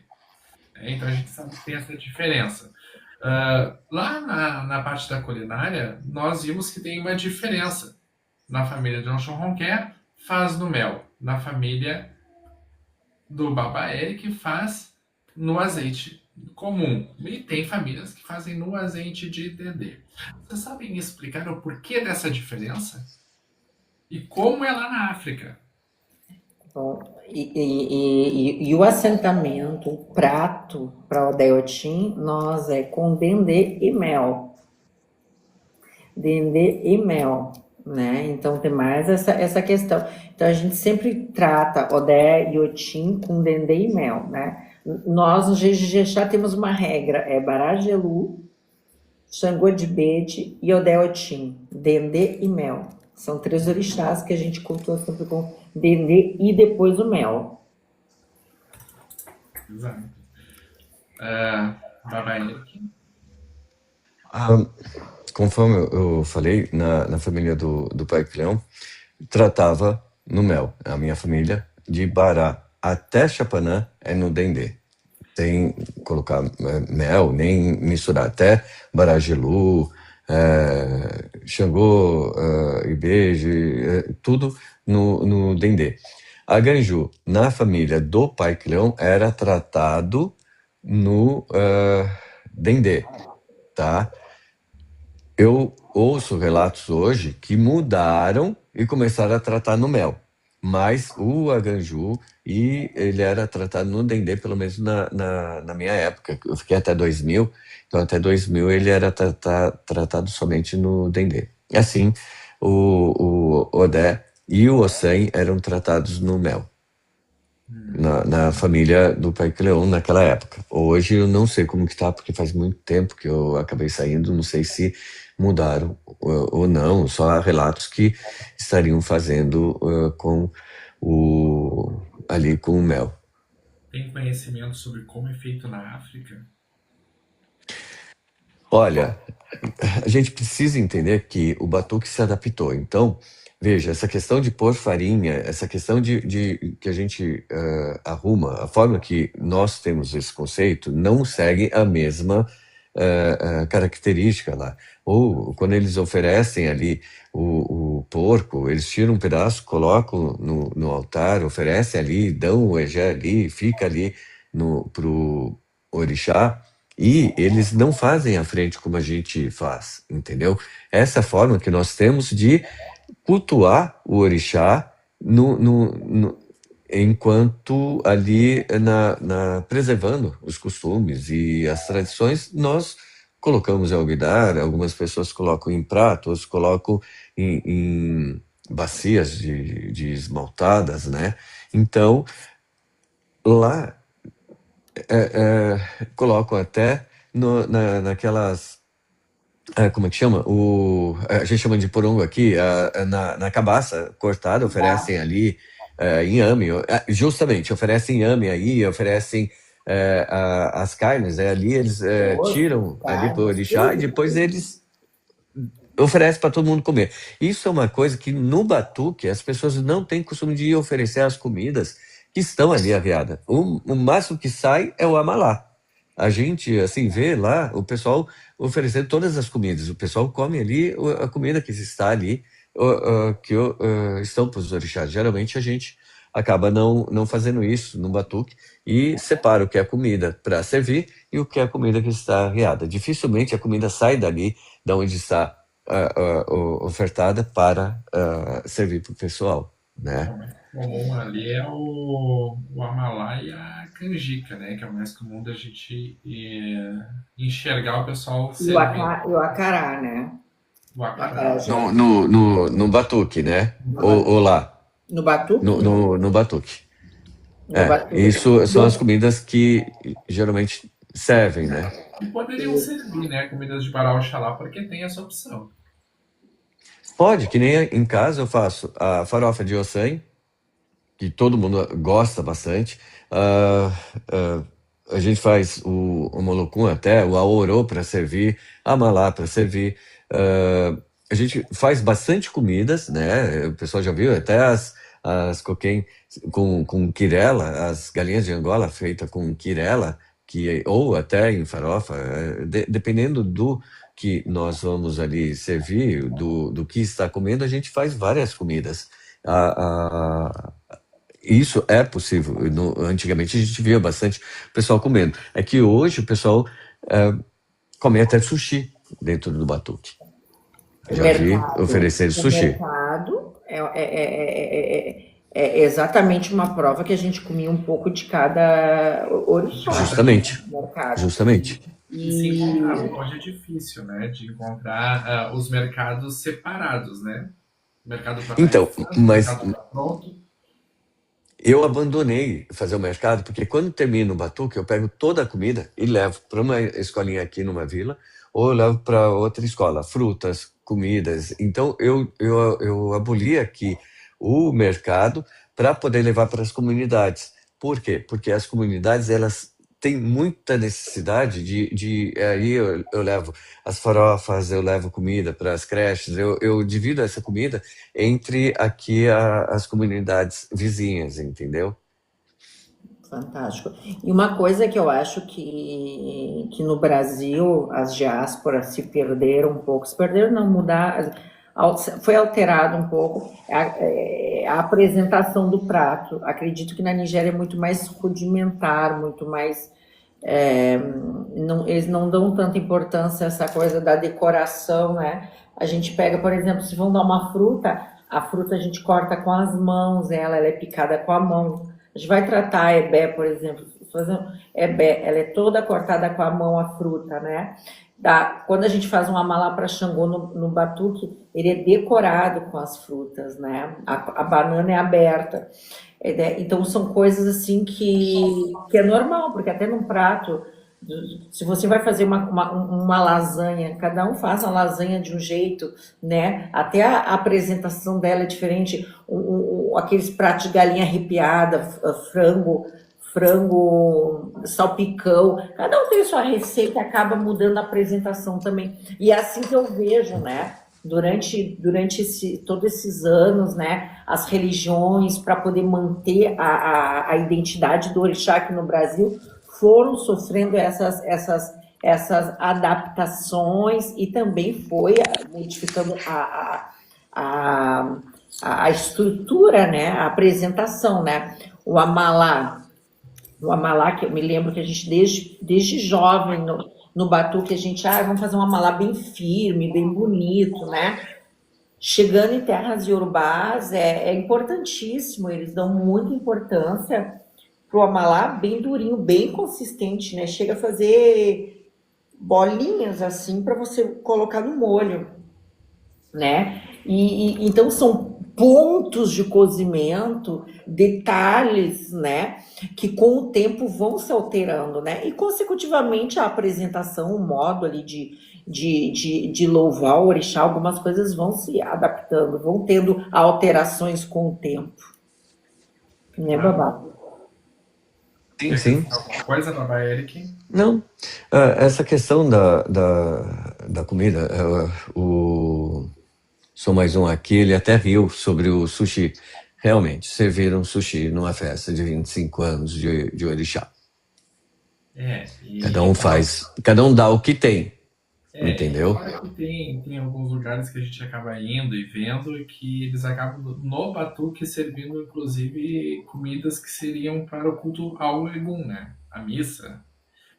Então a gente sabe que tem essa diferença. Lá na parte da culinária, nós vimos que tem uma diferença. Na família de Oxum Ronquer, faz no mel. Na família do Baba Eric, faz no azeite comum. E tem famílias que fazem no azeite de dendê. Vocês sabem explicar o porquê dessa diferença? E como é lá na África? Bom, e o assentamento, o prato para o Deotim, nós é com dendê e mel. Dendê e mel, né? Então tem mais essa questão. Então a gente sempre trata Odé e Otim com dendê e mel, né? Nós no Jejexá temos uma regra, é Barajelu, Xangô de Bede e Odé Otim, dendê e mel. São 3 orixás que a gente cultua sempre com dendê e depois o mel. Exato. Baba Eric. Ah, conforme eu falei, na família do Pai Cleão, tratava no mel. A minha família, de Bará até Chapanã, é no dendê. Sem colocar mel, nem misturar. Até Barajelu, Xangô, Ibeje, tudo no dendê. A Ganju, na família do Pai Cleão, era tratado no dendê, tá? Eu ouço relatos hoje que mudaram e começaram a tratar no mel. Mas o Aganju, e ele era tratado no dendê, pelo menos na minha época. Eu fiquei até 2000, então até 2000 ele era tratado somente no dendê. E assim, o Odé e o Ossan eram tratados no mel. Na família do Pai Cleon naquela época. Hoje eu não sei como que tá, porque faz muito tempo que eu acabei saindo, não sei se mudaram ou não, só há relatos que estariam fazendo ali com o mel. Tem conhecimento sobre como é feito na África? Olha, a gente precisa entender que o batuque se adaptou. Então, veja, essa questão de pôr farinha, essa questão de que a gente arruma, a forma que nós temos esse conceito não segue a mesma característica lá. Ou quando eles oferecem ali o porco, eles tiram um pedaço, colocam no altar, oferecem ali, dão o egé ali, fica ali pro orixá. E eles não fazem à frente como a gente faz, entendeu? Essa forma que nós temos de cultuar o orixá enquanto ali preservando os costumes e as tradições, nós colocamos em alguidar, algumas pessoas colocam em prato, outros colocam em bacias de esmaltadas, né? Então, lá colocam até naquelas. Como é que chama? A gente chama de porongo aqui, na cabaça cortada, oferecem ali inhame. Justamente, oferecem inhame aí, oferecem as carnes, ali eles tiram ali pro orixá e depois eles oferece para todo mundo comer. Isso é uma coisa que no batuque as pessoas não têm costume de oferecer as comidas que estão ali arriadas. O máximo que sai é o amalá. A gente, assim, vê lá o pessoal oferecendo todas as comidas. O pessoal come ali a comida que está ali, estão para os orixás. Geralmente a gente acaba não fazendo isso no batuque e separa o que é comida para servir e o que é comida que está arriada. Dificilmente a comida sai dali, da onde está ofertada, para servir para o pessoal, né? O mais comum ali é o amalá e a canjica, né? Que é o mais comum da gente enxergar o pessoal E o, servindo. e o acará, né? O O acará acará. já. No batuque, né? Ou lá, No batuque? no batuque. No batuque. Isso são as comidas que geralmente servem, né? E poderiam servir, né? Comidas de Bará Oxalá, porque tem essa opção. Pode, que nem em casa eu faço a farofa de ossanho, que todo mundo gosta bastante. A gente faz o molokum até, o aorô para servir, a malá para servir. A gente faz bastante comidas, né? O pessoal já viu até as coquém com quirela, as galinhas de Angola feitas com quirela, ou até em farofa, dependendo do que nós vamos ali servir, do que está comendo, a gente faz várias comidas. Isso é possível. Antigamente a gente via bastante o pessoal comendo. É que hoje o pessoal come até sushi dentro do batuque. Já vi oferecer sushi. O mercado é exatamente uma prova que a gente comia um pouco de cada orixá. Justamente. No mercado. Justamente. E se encontrar, hoje é difícil, né? De encontrar os mercados separados, né? O mercado tá Então, mas o mercado tá pronto. eu abandonei fazer o mercado, porque quando termino o batuque, eu pego toda a comida e levo para uma escolinha aqui numa vila, ou eu levo para outra escola, frutas, comidas. Então, eu aboli aqui o mercado para poder levar para as comunidades. Por quê? Porque as comunidades, elas têm muita necessidade aí eu levo as farofas, eu levo comida para as creches, eu divido essa comida entre aqui as comunidades vizinhas, entendeu? Fantástico. E uma coisa que eu acho que no Brasil as diásporas se perderam um pouco, se perderam não, foi alterado um pouco a apresentação do prato. Acredito que na Nigéria é muito mais rudimentar, muito mais... eles não dão tanta importância a essa coisa da decoração, né? A gente pega, por exemplo, se vão dar uma fruta, a fruta a gente corta com as mãos, ela é picada com a mão. A gente vai tratar a ebé, por exemplo, ebé, ela é toda cortada com a mão, a fruta, né? Quando a gente faz um amalá para Xangô no batuque, ele é decorado com as frutas, né? A banana é aberta. Então são coisas assim que é normal, porque até num prato, se você vai fazer uma lasanha, cada um faz a lasanha de um jeito, né? Até a apresentação dela é diferente. Aqueles pratos de galinha arrepiada, frango, salpicão, cada um tem sua receita e acaba mudando a apresentação também. E é assim que eu vejo, né? Durante todos esses anos, né? As religiões, para poder manter a identidade do orixá aqui no Brasil, foram sofrendo essas adaptações e também foi modificando a estrutura, né? A apresentação, né? O amalá, que eu me lembro que a gente, desde jovem, no batuque, a gente, vamos fazer um amalá bem firme, bem bonito, né? Chegando em terras iorubás, é importantíssimo, eles dão muita importância pro amalá bem durinho, bem consistente, né? Chega a fazer bolinhas assim para você colocar no molho, né? E então são pontos de cozimento, detalhes, né, que com o tempo vão se alterando, né, e consecutivamente a apresentação, o modo ali de louvar o orixá, algumas coisas vão se adaptando, vão tendo alterações com o tempo, né, Babá? Sim. Alguma coisa, Babá Eric? Não, essa questão da comida, sou mais um aqui, ele até riu sobre o sushi. Realmente, serviram sushi numa festa de 25 anos de orixá. Cada um faz, cada um dá o que tem, entendeu? Fora que tem alguns lugares que a gente acaba indo e vendo que eles acabam no batuque servindo, inclusive, comidas que seriam para o culto ao Egum, né? A missa.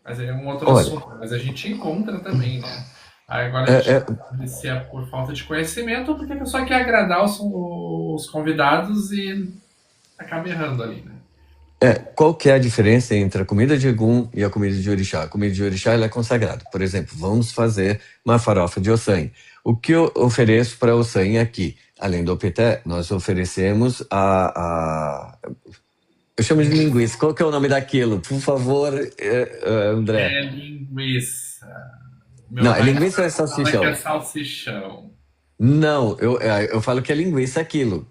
Mas é um outro Olha, assunto. Mas a gente encontra também, né? Aí agora a é, gente é, não sabe se é por falta de conhecimento ou porque a pessoa quer agradar os convidados e acaba errando ali, né? qual que é a diferença entre a comida de Egum e a comida de orixá? A comida de orixá ela é consagrada. Por exemplo, vamos fazer uma farofa de ossanho. O que eu ofereço para ossanho aqui? Além do opité, nós oferecemos eu chamo de Linguiça. linguiça. Qual que é o nome daquilo? Por favor, André. É linguiça. Meu Não, é pai linguiça ou é fala que é salsichão? salsichão. Não, eu falo que é linguiça aquilo,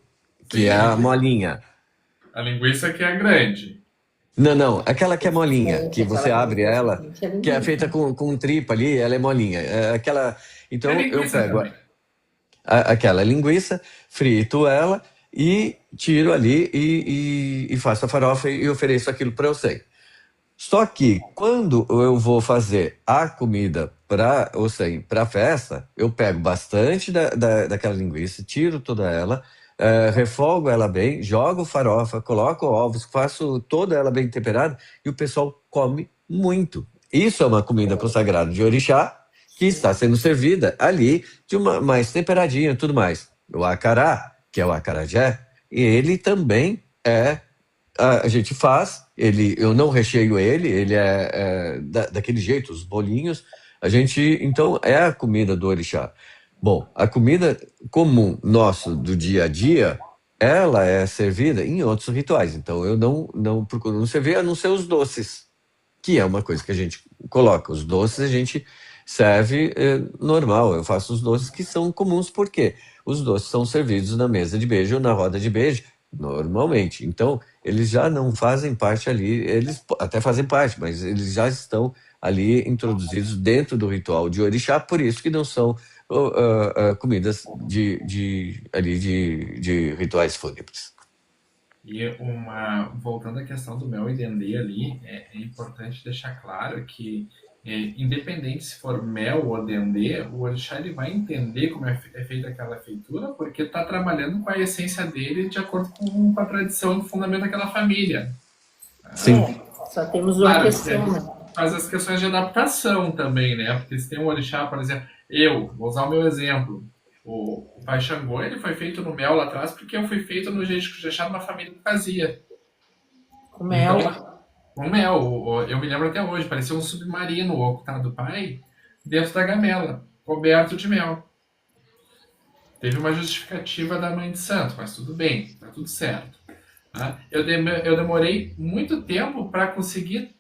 que Sim, é a a linguiça. molinha. A linguiça que é grande. Não, aquela que é molinha, Consistente, que você aquela abre ela, consistente é que é feita linguiça. com tripa ali, ela é molinha. É aquela. É Então eu linguiça pego também. aquela linguiça, frito ela e tiro ali e faço a farofa e ofereço aquilo para você. Só que quando eu vou fazer a comida para ou seja, para festa, eu pego bastante daquela linguiça, tiro toda ela, refogo ela bem, jogo farofa, coloco ovos, faço toda ela bem temperada e o pessoal come muito. Isso é uma comida consagrada de orixá que está sendo servida ali de uma mais temperadinha e tudo mais. O acará, que é o acarajé, ele também a gente faz, eu não recheio ele é daquele jeito, os bolinhos. A gente, então, é a comida do orixá. Bom, a comida comum nosso do dia a dia, ela é servida em outros rituais. Então, eu não procuro não servir, a não ser os doces, que é uma coisa que a gente coloca. Os doces a gente serve normal. Eu faço os doces que são comuns, porque os doces são servidos na mesa de beijo ou na roda de beijo, normalmente. Então, eles já não fazem parte ali, eles até fazem parte, mas eles já estão ali introduzidos dentro do ritual de orixá, por isso que não são comidas de rituais fúnebres. E voltando à questão do mel e dendê ali, é importante deixar claro que, independente se for mel ou dendê, o orixá ele vai entender como é feita aquela feitura, porque está trabalhando com a essência dele de acordo com a tradição e o fundamento daquela família. Sim. Só temos uma Claro que a questão, gente né? faz as questões de adaptação também, né? Porque se tem um orixá, por exemplo, eu, vou usar o meu exemplo, o Pai Xangô, ele foi feito no mel lá atrás porque eu fui feito no jeito que já numa família que fazia. Com Então, mel. o mel, eu me lembro até hoje, parecia um submarino, o ocultado do pai, dentro da gamela, coberto de mel. Teve uma justificativa da mãe de santo, mas tudo bem, tá tudo certo. Tá? Eu demorei muito tempo para conseguir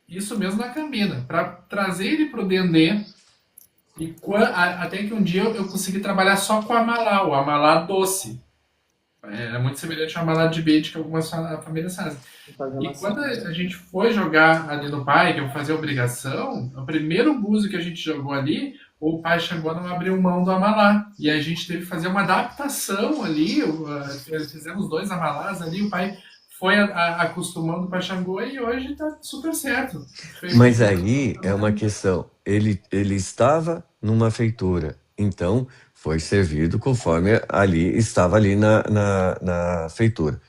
isso mesmo na Cambina, para trazer ele para o Dendê, e até que um dia eu consegui trabalhar só com o amalá doce. É muito semelhante ao amalá de bede que algumas famílias fazem. E quando a gente foi jogar ali no pai, que eu fazia obrigação, o primeiro buzo que a gente jogou ali, o pai chegou a não abrir mão do amalá. E a gente teve que fazer uma adaptação ali, fizemos 2 amalás ali, o pai foi acostumando o pai Xangô e hoje tá super certo. Mas aí é uma questão. Ele estava numa feitura, então foi servido conforme estava ali na feitura.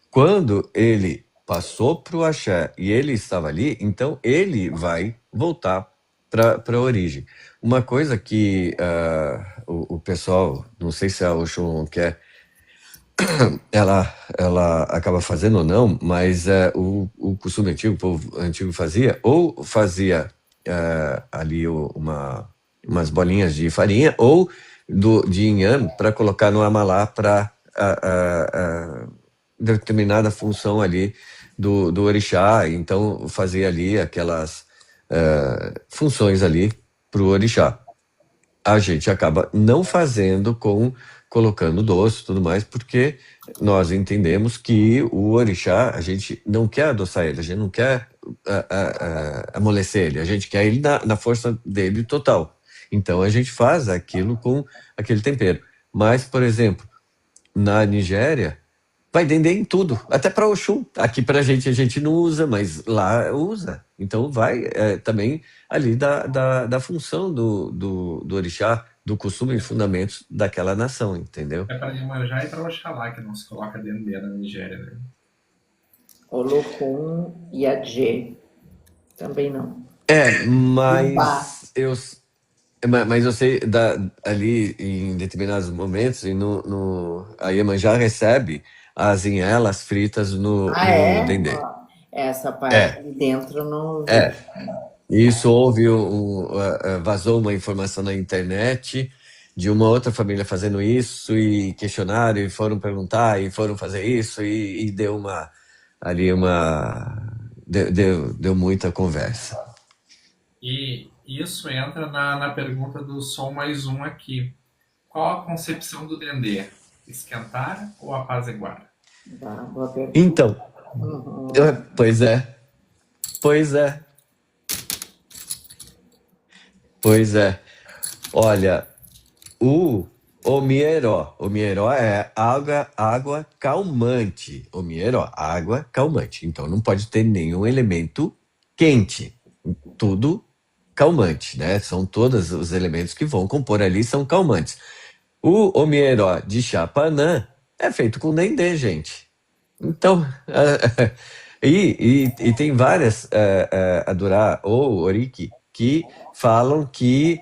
Quando ele passou para o axé e ele estava ali, então ele vai voltar para a origem. Uma coisa que o pessoal, não sei se a Oxum quer, ela acaba fazendo ou não, mas o costume antigo, o povo antigo fazia, ou fazia ali umas bolinhas de farinha, ou de inhame para colocar no amalá para determinada função ali do orixá, então fazia ali aquelas funções ali para o orixá. A gente acaba não fazendo colocando doce e tudo mais, porque nós entendemos que o orixá, a gente não quer adoçar ele, a gente não quer amolecer ele, a gente quer ele na força dele total. Então a gente faz aquilo com aquele tempero. Mas, por exemplo, na Nigéria, vai Dendê em tudo, até para Oxum. Aqui para a gente não usa, mas lá usa. Então vai também ali da função do orixá, do costume e fundamentos daquela nação, entendeu? É para Iemanjá e para Oxalá que não se coloca Dendê na Nigéria, né? Olocum e Adjê. Também não. Umbá. Mas eu sei ali em determinados momentos e a Iemanjá recebe as inhelas fritas Ah, no é? dendê. Ó, essa parte É, de dentro eu não vi. é. Isso vazou uma informação na internet de uma outra família fazendo isso e questionaram e foram perguntar e foram fazer isso e deu ali deu muita conversa. E isso entra na pergunta do som mais um aqui. Qual a concepção do Dendê? Esquentar ou apaziguar? Tá, boa pergunta. Então, Uhum. pois é, pois é, pois é. Olha, o mieró é água calmante. O mieró, água calmante. Então não pode ter nenhum elemento quente. Tudo calmante, né? São todos os elementos que vão compor ali são calmantes. O omieró de Chapanã é feito com dendê, gente. Então, e tem várias Adurá ou Oriki que falam que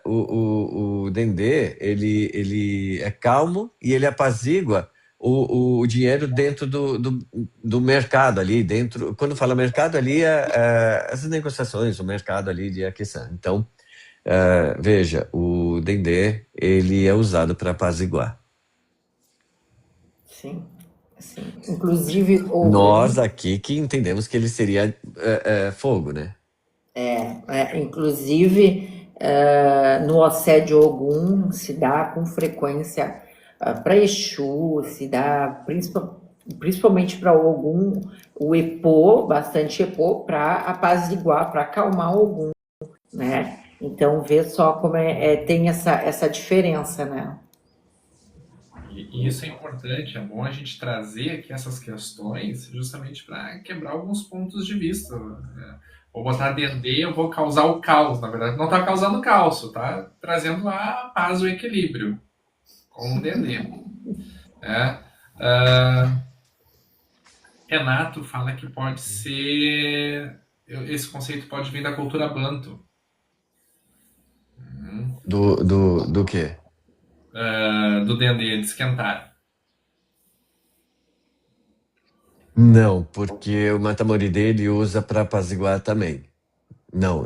o dendê ele é calmo e ele apazigua o dinheiro dentro do mercado ali, dentro. Quando fala mercado ali, essas negociações, o mercado ali de aquisição. Então, veja, o dendê ele é usado para apaziguar. Sim, sim. Inclusive, Nós aqui que entendemos que ele seria fogo, né? inclusive no Ossé de Ogum se dá com frequência para Exu, se dá principalmente para Ogum, o Epô, bastante Epô, para apaziguar, para acalmar Ogum, né? Então, vê só como tem essa diferença, né? E isso é importante, é bom a gente trazer aqui essas questões justamente para quebrar alguns pontos de vista. Né? Vou botar Dendê, eu vou causar o caos. Na verdade, não está causando caos, está trazendo a paz, o equilíbrio com o Dendê. Renato fala que pode ser. Esse conceito pode vir da cultura Banto. Do quê? Do Dendê, de esquentar. Não, porque o Matamori dele usa para apaziguar também. Não,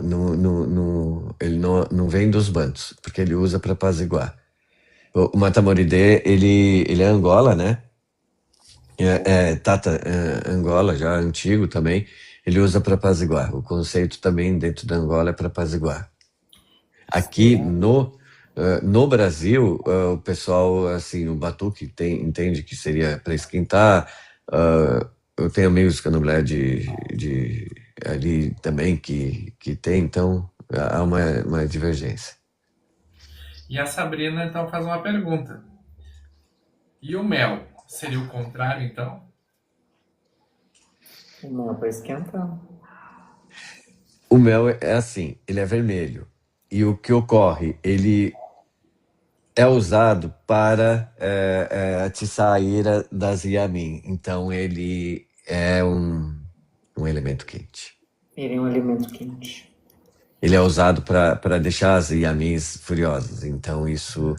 ele não vem dos bantos, porque ele usa para apaziguar. O Matamori ele é Angola, né? Tata Angola, já antigo também. Ele usa para apaziguar. O conceito também dentro da Angola é para apaziguar. Aqui no Brasil, o pessoal, assim, o batuque entende que seria para esquentar. Eu tenho amigos candomblé ali também que tem, então há uma divergência. E a Sabrina, então, faz uma pergunta. E o mel? Seria o contrário, então? O mel para esquentar. O mel é assim, ele é vermelho. E o que ocorre? Ele é usado para atiçar a ira das Yamin. Então ele é um elemento quente. Ele é um alimento quente. Ele é usado para deixar as Yamins furiosas. Então isso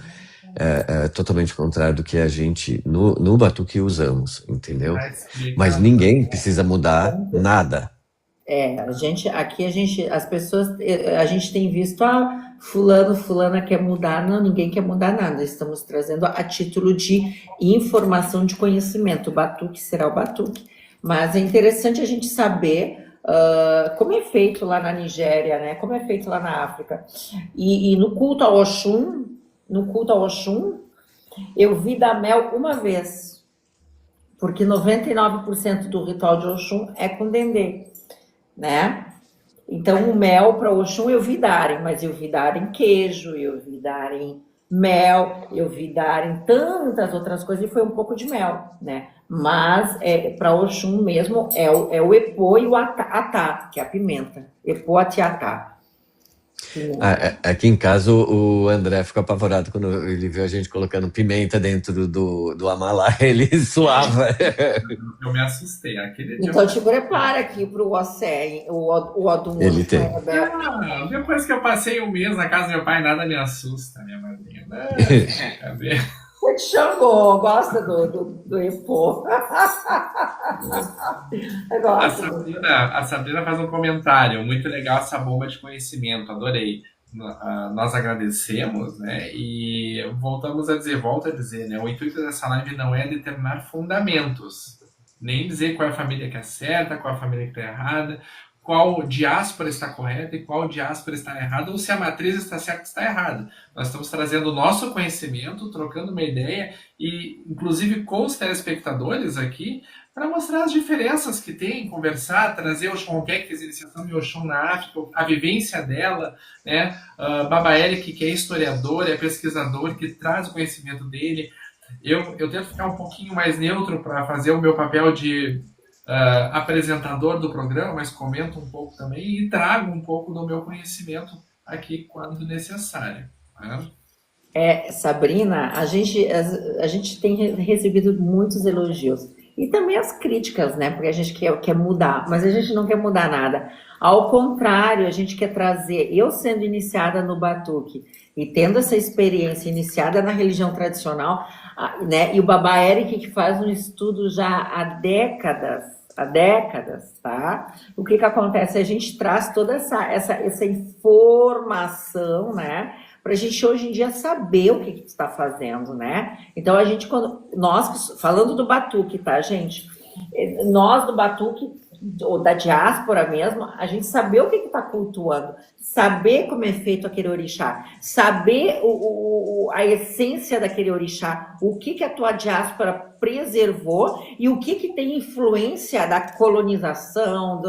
é totalmente contrário do que a gente no batuque usamos, entendeu? Mas ninguém precisa mudar nada. As pessoas, a gente tem visto, fulana quer mudar, não, ninguém quer mudar nada, estamos trazendo a título de informação, de conhecimento, o batuque será o batuque, mas é interessante a gente saber como é feito lá na Nigéria, né, como é feito lá na África, e no culto ao Oxum, eu vi dar mel uma vez, porque 99% do ritual de Oxum é com dendê, né? Então, o mel para Oxum eu vi darem, mas eu vi darem queijo, eu vi darem mel, eu vi darem tantas outras coisas, e foi um pouco de mel, né? Mas para Oxum mesmo é o epô e o atá, que é a pimenta. Epô, atiatá. Aqui em casa o André ficou apavorado quando ele viu a gente colocando pimenta dentro do amalá, ele suava. Eu me assustei. Aquele dia Então te prepara aqui para o Océ, o Odum Ele tem. depois que eu passei um mês na casa do meu pai, nada me assusta, minha madrinha. Cadê? Você te chamou, gosta do Epô. A Sabrina faz um comentário muito legal, essa bomba de conhecimento, adorei. Nós agradecemos, né? E volto a dizer, né? O intuito dessa live não é determinar fundamentos, nem dizer qual é a família que é certa, qual é a família que está errada, qual diáspora está correta e qual diáspora está errada, ou se a matriz está certa ou está errada. Nós estamos trazendo o nosso conhecimento, trocando uma ideia, e inclusive com os telespectadores aqui, para mostrar as diferenças que tem, conversar, trazer o Ronquer, que fez iniciação em Oxum na África, a vivência dela, né? Baba Eric, que é historiador, é pesquisador, que traz o conhecimento dele. Eu tento ficar um pouquinho mais neutro para fazer o meu papel de apresentador do programa, mas comento um pouco também e trago um pouco do meu conhecimento aqui quando necessário. Né? Sabrina, a gente tem recebido muitos elogios. E também as críticas, né? Porque a gente quer mudar, mas a gente não quer mudar nada. Ao contrário, a gente quer trazer, eu sendo iniciada no Batuque e tendo essa experiência iniciada na religião tradicional, né? E o Baba Eric, que faz um estudo já há décadas, tá? O que acontece? A gente traz toda essa informação, né? Para a gente hoje em dia saber o que está fazendo, né? Então a gente, nós falando do Batuque, tá, gente? Nós do Batuque, ou da diáspora mesmo, a gente saber o que está cultuando, saber como é feito aquele orixá, saber a essência daquele orixá, o que a tua diáspora preservou e o que tem influência da colonização,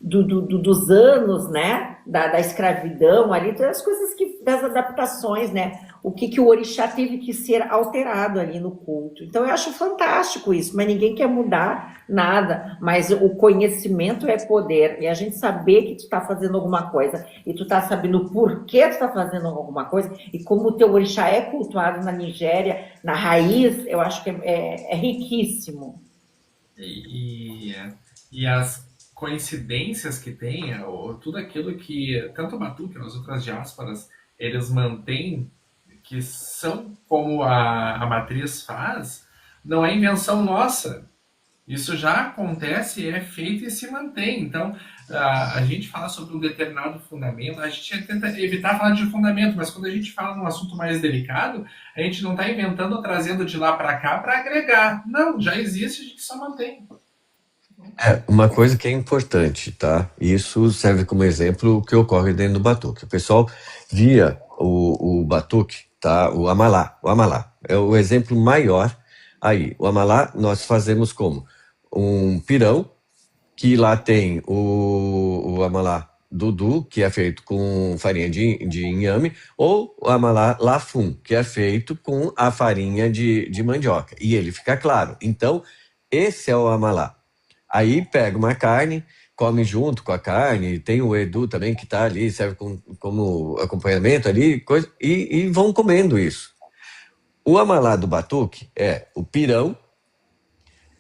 dos anos, né, da escravidão ali, todas as coisas das adaptações, né, o que o orixá teve que ser alterado ali no culto. Então eu acho fantástico isso, mas ninguém quer mudar nada, mas o conhecimento é poder, e a gente saber que tu está fazendo alguma coisa, e tu está sabendo por que tu está fazendo alguma coisa, e como o teu orixá é cultuado na Nigéria, na raiz, eu acho que é riquíssimo. E as coincidências que tem, ou tudo aquilo que tanto o Batuque e as outras diásporas eles mantêm, que são como a matriz faz, não é invenção nossa. Isso já acontece, é feito e se mantém. Então, a gente fala sobre um determinado fundamento, a gente tenta evitar falar de fundamento, mas quando a gente fala num assunto mais delicado, a gente não está inventando ou trazendo de lá para cá para agregar. Não, já existe, a gente só mantém. Uma coisa que é importante, tá? Isso serve como exemplo o que ocorre dentro do Batuque. O pessoal via o Batuque, tá? O Amalá é o exemplo maior aí. O Amalá nós fazemos como? Um pirão, que lá tem o Amalá Dudu, que é feito com farinha de inhame, ou o Amalá Lafum, que é feito com a farinha de mandioca. E ele fica claro. Então, esse é o Amalá. Aí pega uma carne, come junto com a carne, tem o Edu também que está ali, serve como acompanhamento ali, e vão comendo isso. O amalá do Batuque é o pirão,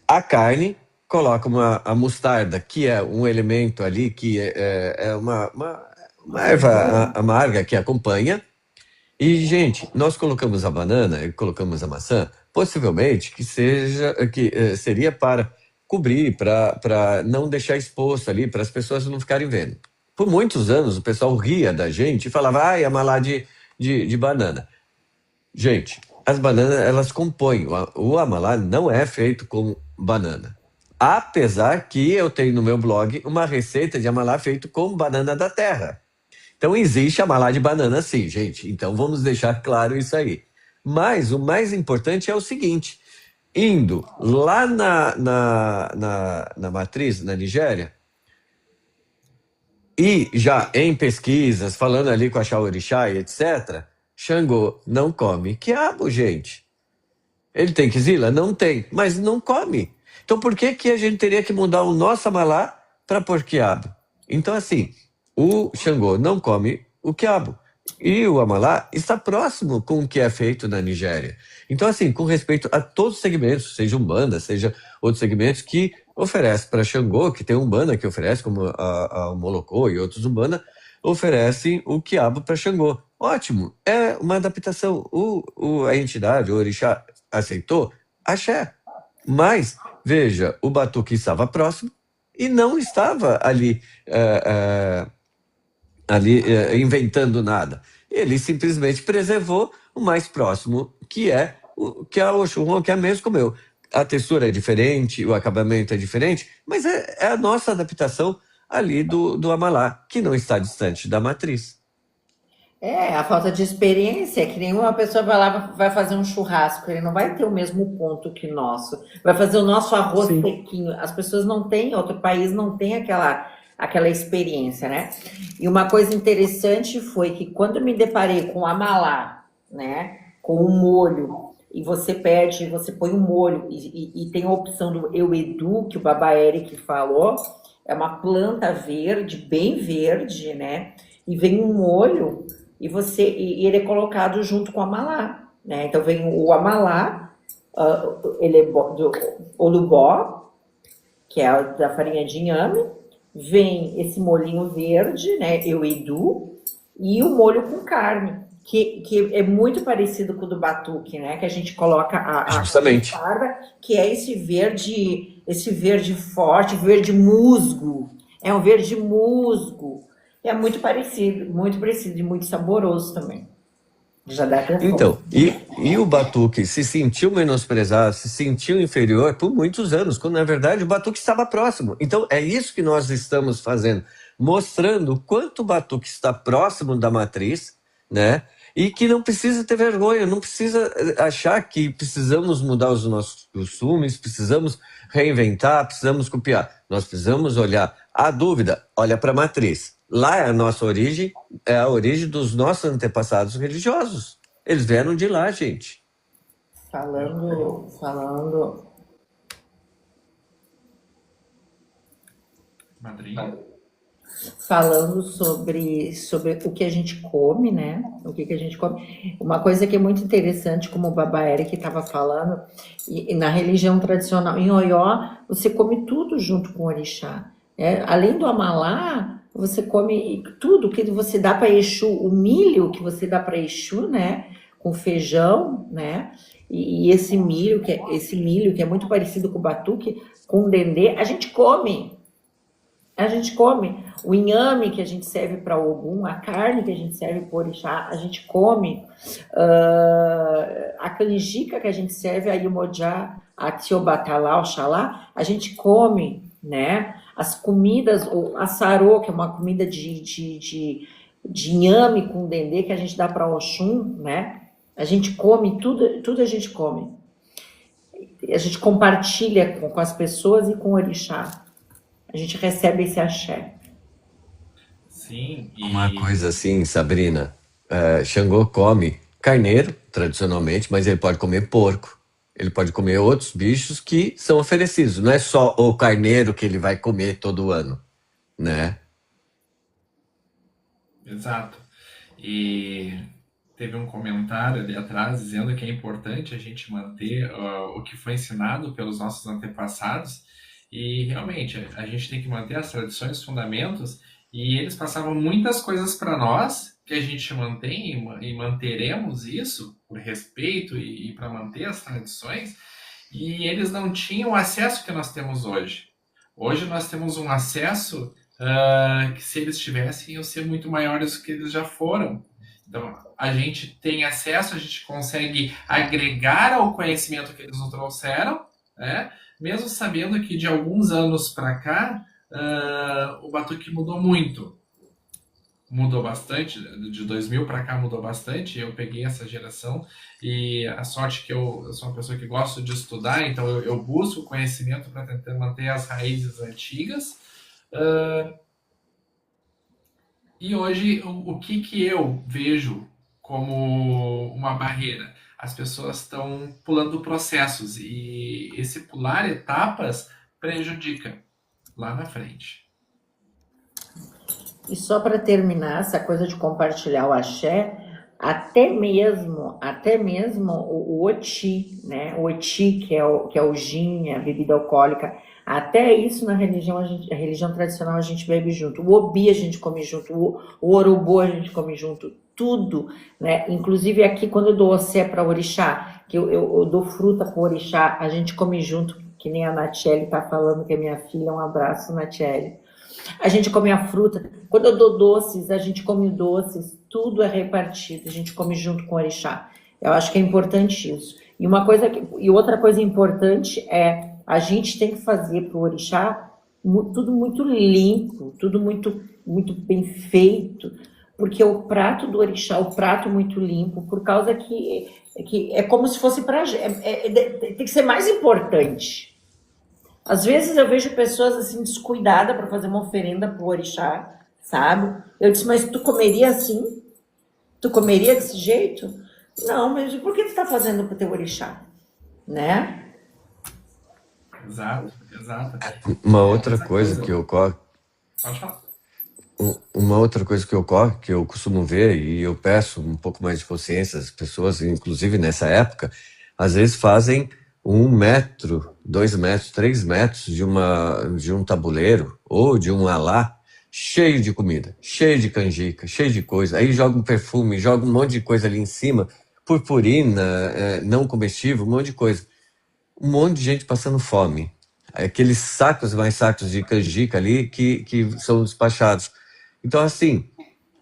a carne, coloca a mostarda, que é um elemento ali, que é uma erva amarga que acompanha, e, gente, nós colocamos a banana e colocamos a maçã, possivelmente que seria para cobrir, para não deixar exposto ali, para as pessoas não ficarem vendo. Por muitos anos o pessoal ria da gente e falava, amalá de banana. Gente, as bananas, elas compõem, o amalá não é feito com banana. Apesar que eu tenho no meu blog uma receita de amalá feito com banana da terra. Então existe amalá de banana sim, gente. Então vamos deixar claro isso aí. Mas o mais importante é o seguinte, indo lá na matriz, na Nigéria, E já em pesquisas, falando ali com a Xaorixá e etc., Xangô não come quiabo, gente. Ele tem quizila? Não tem, mas não come. Então por que que a gente teria que mudar o nosso amalá para pôr quiabo? Então assim, o Xangô não come o quiabo. E o amalá está próximo com o que é feito na Nigéria. Então assim, com respeito a todos os segmentos, seja Umbanda, seja outros segmentos que oferece para Xangô, que tem Umbanda que oferece, como a Molocô e outros Umbanda, oferecem o quiabo para Xangô. Ótimo, é uma adaptação. A entidade, o orixá, aceitou? Axé. Mas, veja, o batuque estava próximo e não estava ali inventando nada. Ele simplesmente preservou o mais próximo, que é a Oxum, que é mesmo como eu. A textura é diferente, o acabamento é diferente, mas é a nossa adaptação ali do Amalá, que não está distante da matriz. É, a falta de experiência, é que nenhuma pessoa vai lá, vai fazer um churrasco, ele não vai ter o mesmo ponto que o nosso. Vai fazer o nosso arroz Sim. sequinho. As pessoas não têm, outro país não tem aquela experiência, né? E uma coisa interessante foi que quando eu me deparei com o amalá, né, com o molho, e você pede, você põe o molho, e tem a opção do Euedu, que o Baba Eric falou, é uma planta verde, bem verde, né? E vem um molho e ele é colocado junto com o amalá, né? Então vem o amalá, ele é do olubó, que é da farinha de inhame, vem esse molhinho verde, né? Euedu, e o molho com carne, que é muito parecido com o do batuque, né? Que a gente coloca a Justamente. mostarda, que é esse verde forte, verde musgo. É um verde musgo. É muito parecido e muito saboroso também. Já dá até fome. Então, e o Batuque se sentiu menosprezado, se sentiu inferior por muitos anos, quando na verdade o Batuque estava próximo. Então, é isso que nós estamos fazendo, mostrando o quanto o Batuque está próximo da matriz, né? E que não precisa ter vergonha, não precisa achar que precisamos mudar os nossos costumes, precisamos reinventar, precisamos copiar. Nós precisamos olhar. A dúvida, olha para a matriz. Lá é a nossa origem, é a origem dos nossos antepassados religiosos. Eles vieram de lá, gente. Falando Madrinha. falando sobre o que a gente come, né? O que a gente come. Uma coisa que é muito interessante, como o Baba Eric estava falando, e na religião tradicional, em Oió, você come tudo junto com o orixá. Né? Além do amalá, você come tudo que você dá para Exu, o milho que você dá para Exu, né? Com feijão, né? E esse milho que é muito parecido com o batuque, com o dendê, a gente come. A gente come o inhame que a gente serve para Ogum, a carne que a gente serve para orixá, a gente come a canjica que a gente serve a Iemoja, a Tiobatalá, Oxalá, a gente come, né? As comidas, o assarô, que é uma comida de inhame com dendê que a gente dá para Oxum, né? A gente come, tudo a gente come. A gente compartilha com as pessoas e com o orixá. A gente recebe esse axé. Sim, Uma e coisa assim, Sabrina, Xangô come carneiro, tradicionalmente, mas ele pode comer porco. Ele pode comer outros bichos que são oferecidos. Não é só o carneiro que ele vai comer todo ano, né? exato. E teve um comentário ali atrás dizendo que é importante a gente manter o que foi ensinado pelos nossos antepassados e realmente a gente tem que manter as tradições, os fundamentos e eles passavam muitas coisas para nós que a gente mantém e manteremos isso por respeito e para manter as tradições e eles não tinham o acesso que nós temos hoje. Hoje nós temos um acesso que se eles tivessem iam ser muito maiores do que eles já foram. Então, a gente tem acesso, a gente consegue agregar ao conhecimento que eles nos trouxeram, né? Mesmo sabendo que de alguns anos para cá, o batuque mudou muito. Mudou bastante, de 2000 para cá mudou bastante. Eu peguei essa geração e a sorte que eu sou uma pessoa que gosto de estudar, então eu busco conhecimento para tentar manter as raízes antigas. E hoje, o que que eu vejo como uma barreira? As pessoas estão pulando processos e esse pular etapas prejudica lá na frente. E só para terminar, essa coisa de compartilhar o axé, até mesmo o oti, né? O oti, que é o gin, a bebida alcoólica, até isso na religião, a religião tradicional a gente bebe junto. O obi a gente come junto, o orobô a gente come junto, tudo, né? Inclusive aqui, quando eu dou océ para orixá, que eu dou fruta para orixá, a gente come junto, que nem a Natiele tá falando, que é minha filha. Um abraço, Natiele. A gente come a fruta. Quando eu dou doces, a gente come doces. Tudo é repartido. A gente come junto com o orixá. Eu acho que é importante isso. E outra coisa importante é a gente tem que fazer para o orixá tudo muito limpo, tudo muito bem feito, porque o prato do orixá, o prato muito limpo, por causa que é como se fosse para tem que ser mais importante. Às vezes eu vejo pessoas assim descuidadas para fazer uma oferenda pro orixá, sabe? Eu disse, mas tu comeria assim? Tu comeria desse jeito? Não, mas por que tu está fazendo pro teu orixá? Né? Exato, exato. Uma É, outra essa coisa coisa. que ocorre, Pode falar. uma outra coisa que ocorre, que eu costumo ver, e eu peço um pouco mais de consciência às pessoas, inclusive nessa época, às vezes fazem 1 metro, 2 metros, 3 metros de um tabuleiro ou de um alá cheio de comida, cheio de canjica, cheio de coisa. Aí joga um perfume, joga um monte de coisa ali em cima, purpurina, não comestível, um monte de coisa. Um monte de gente passando fome. Aqueles sacos mais sacos de canjica ali que são despachados. Então, assim,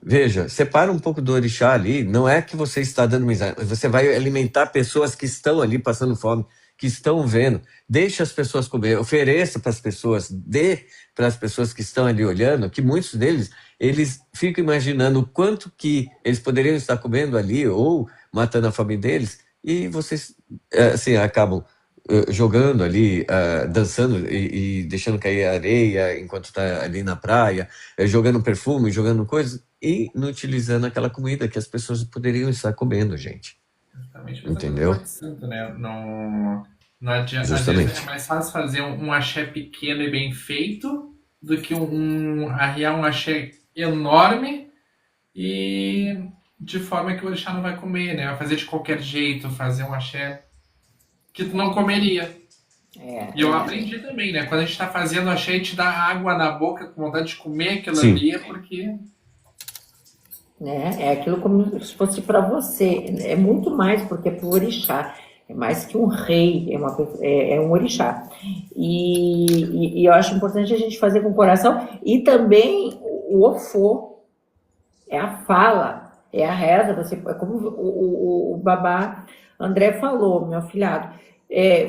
veja, separa um pouco do orixá ali, não é que você está dando miséria, mas você vai alimentar pessoas que estão ali passando fome, que estão vendo. Deixe as pessoas comer, ofereça para as pessoas, dê para as pessoas que estão ali olhando, que muitos deles, eles ficam imaginando o quanto que eles poderiam estar comendo ali ou matando a fome deles, e vocês, assim, acabam jogando ali, dançando e deixando cair a areia enquanto está ali na praia, jogando perfume, jogando coisas e não utilizando aquela comida que as pessoas poderiam estar comendo, gente. Exatamente. Mesma coisa do Entendeu? Bote Santo, né? Não, não adianta, às vezes é Justamente. mais fácil fazer um axé pequeno e bem feito do que arriar um axé enorme e de forma que o orixá não vai comer, né? Vai fazer de qualquer jeito, fazer um axé que tu não comeria. E eu É, aprendi também, né? Quando a gente tá fazendo axé e te dá água na boca com vontade de comer aquilo Sim. ali, é porque. né? É aquilo como se fosse para você. É muito mais, porque é para o orixá. É mais que um rei, é um orixá. E eu acho importante a gente fazer com o coração. E também o ofô, é a fala, é a reza. É como o babá André falou, meu afilhado.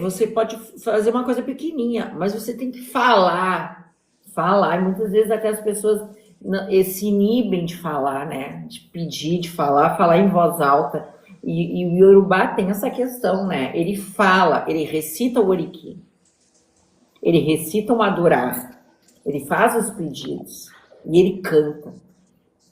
Você pode fazer uma coisa pequenininha, mas você tem que falar. Falar. E muitas vezes até as pessoas se inibem de falar, né? De pedir, de falar em voz alta. E o Yorubá tem essa questão, né? Ele fala, ele recita o Oriki, ele recita o Madurá, ele faz os pedidos e ele canta,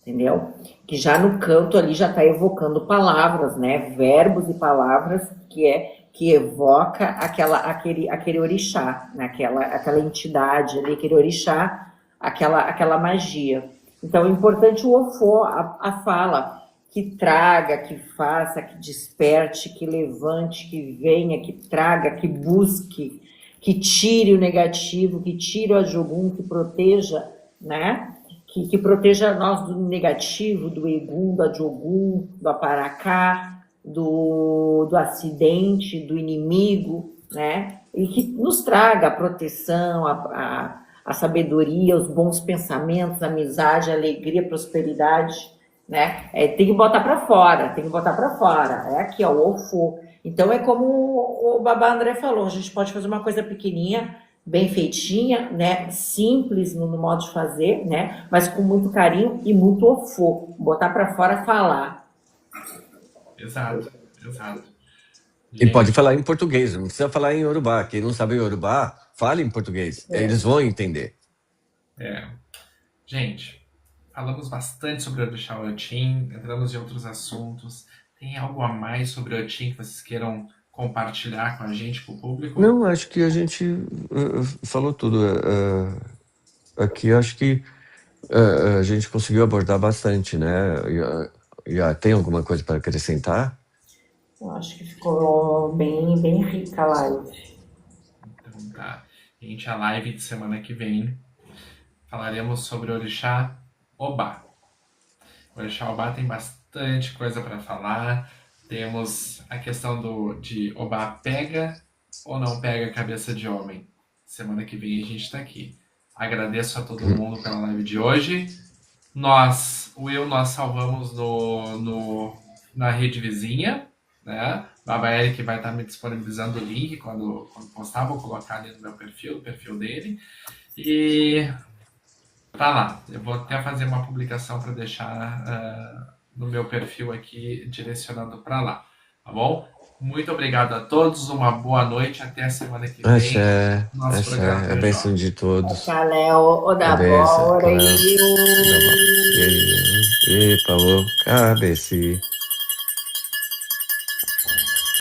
entendeu? Que já no canto ali já está evocando palavras, né? Verbos e palavras que evoca aquele orixá, né? Aquela entidade ali, aquele orixá, aquela magia. Então é importante o ofô, a fala, que traga, que faça, que desperte, que levante, que venha, que traga, que busque, que tire o negativo, que tire o ajogum, que proteja, né? Que proteja nós do negativo, do egum, do adjogum, do aparacá, do acidente, do inimigo, né? E que nos traga a proteção, a sabedoria, os bons pensamentos, a amizade, a alegria, a prosperidade, né? Tem que botar para fora, tem que botar para fora. É aqui, ó, o ofo. Então é como o babá André falou, a gente pode fazer uma coisa pequenininha, bem feitinha, né? Simples no modo de fazer, né? Mas com muito carinho e muito ofo. Botar para fora, falar. Exato, exato. E pode Gente, falar em português, não precisa falar em Yorubá. Quem não sabe Yorubá, fale em português. Eles vão entender. é. Gente, falamos bastante sobre Orixá Otim, entramos em outros assuntos. Tem algo a mais sobre Otim que vocês queiram compartilhar com a gente, com o público? Não, acho que a gente falou tudo. Aqui acho que a gente conseguiu abordar bastante, né? Tem alguma coisa para acrescentar? Eu acho que ficou bem, bem rica a live. Então tá. Gente, a live de semana que vem falaremos sobre Orixá Obá. O Orixá Obá tem bastante coisa para falar. Temos a questão de Obá pega ou não pega a cabeça de homem. Semana que vem a gente está aqui. Agradeço a todo mundo pela live de hoje. Nós salvamos na rede vizinha, né? Baba Eric vai estar me disponibilizando o link quando postar, vou colocar ali no meu perfil, no perfil dele. E tá lá. Eu vou até fazer uma publicação para deixar no meu perfil aqui, direcionando para lá. Tá bom? Muito obrigado a todos, uma boa noite, até a semana que vem. Axé, Nosso programa axé, a bênção de todos. Valeu, o da A bênção, bora valeu. e E aí, palô, cabeci.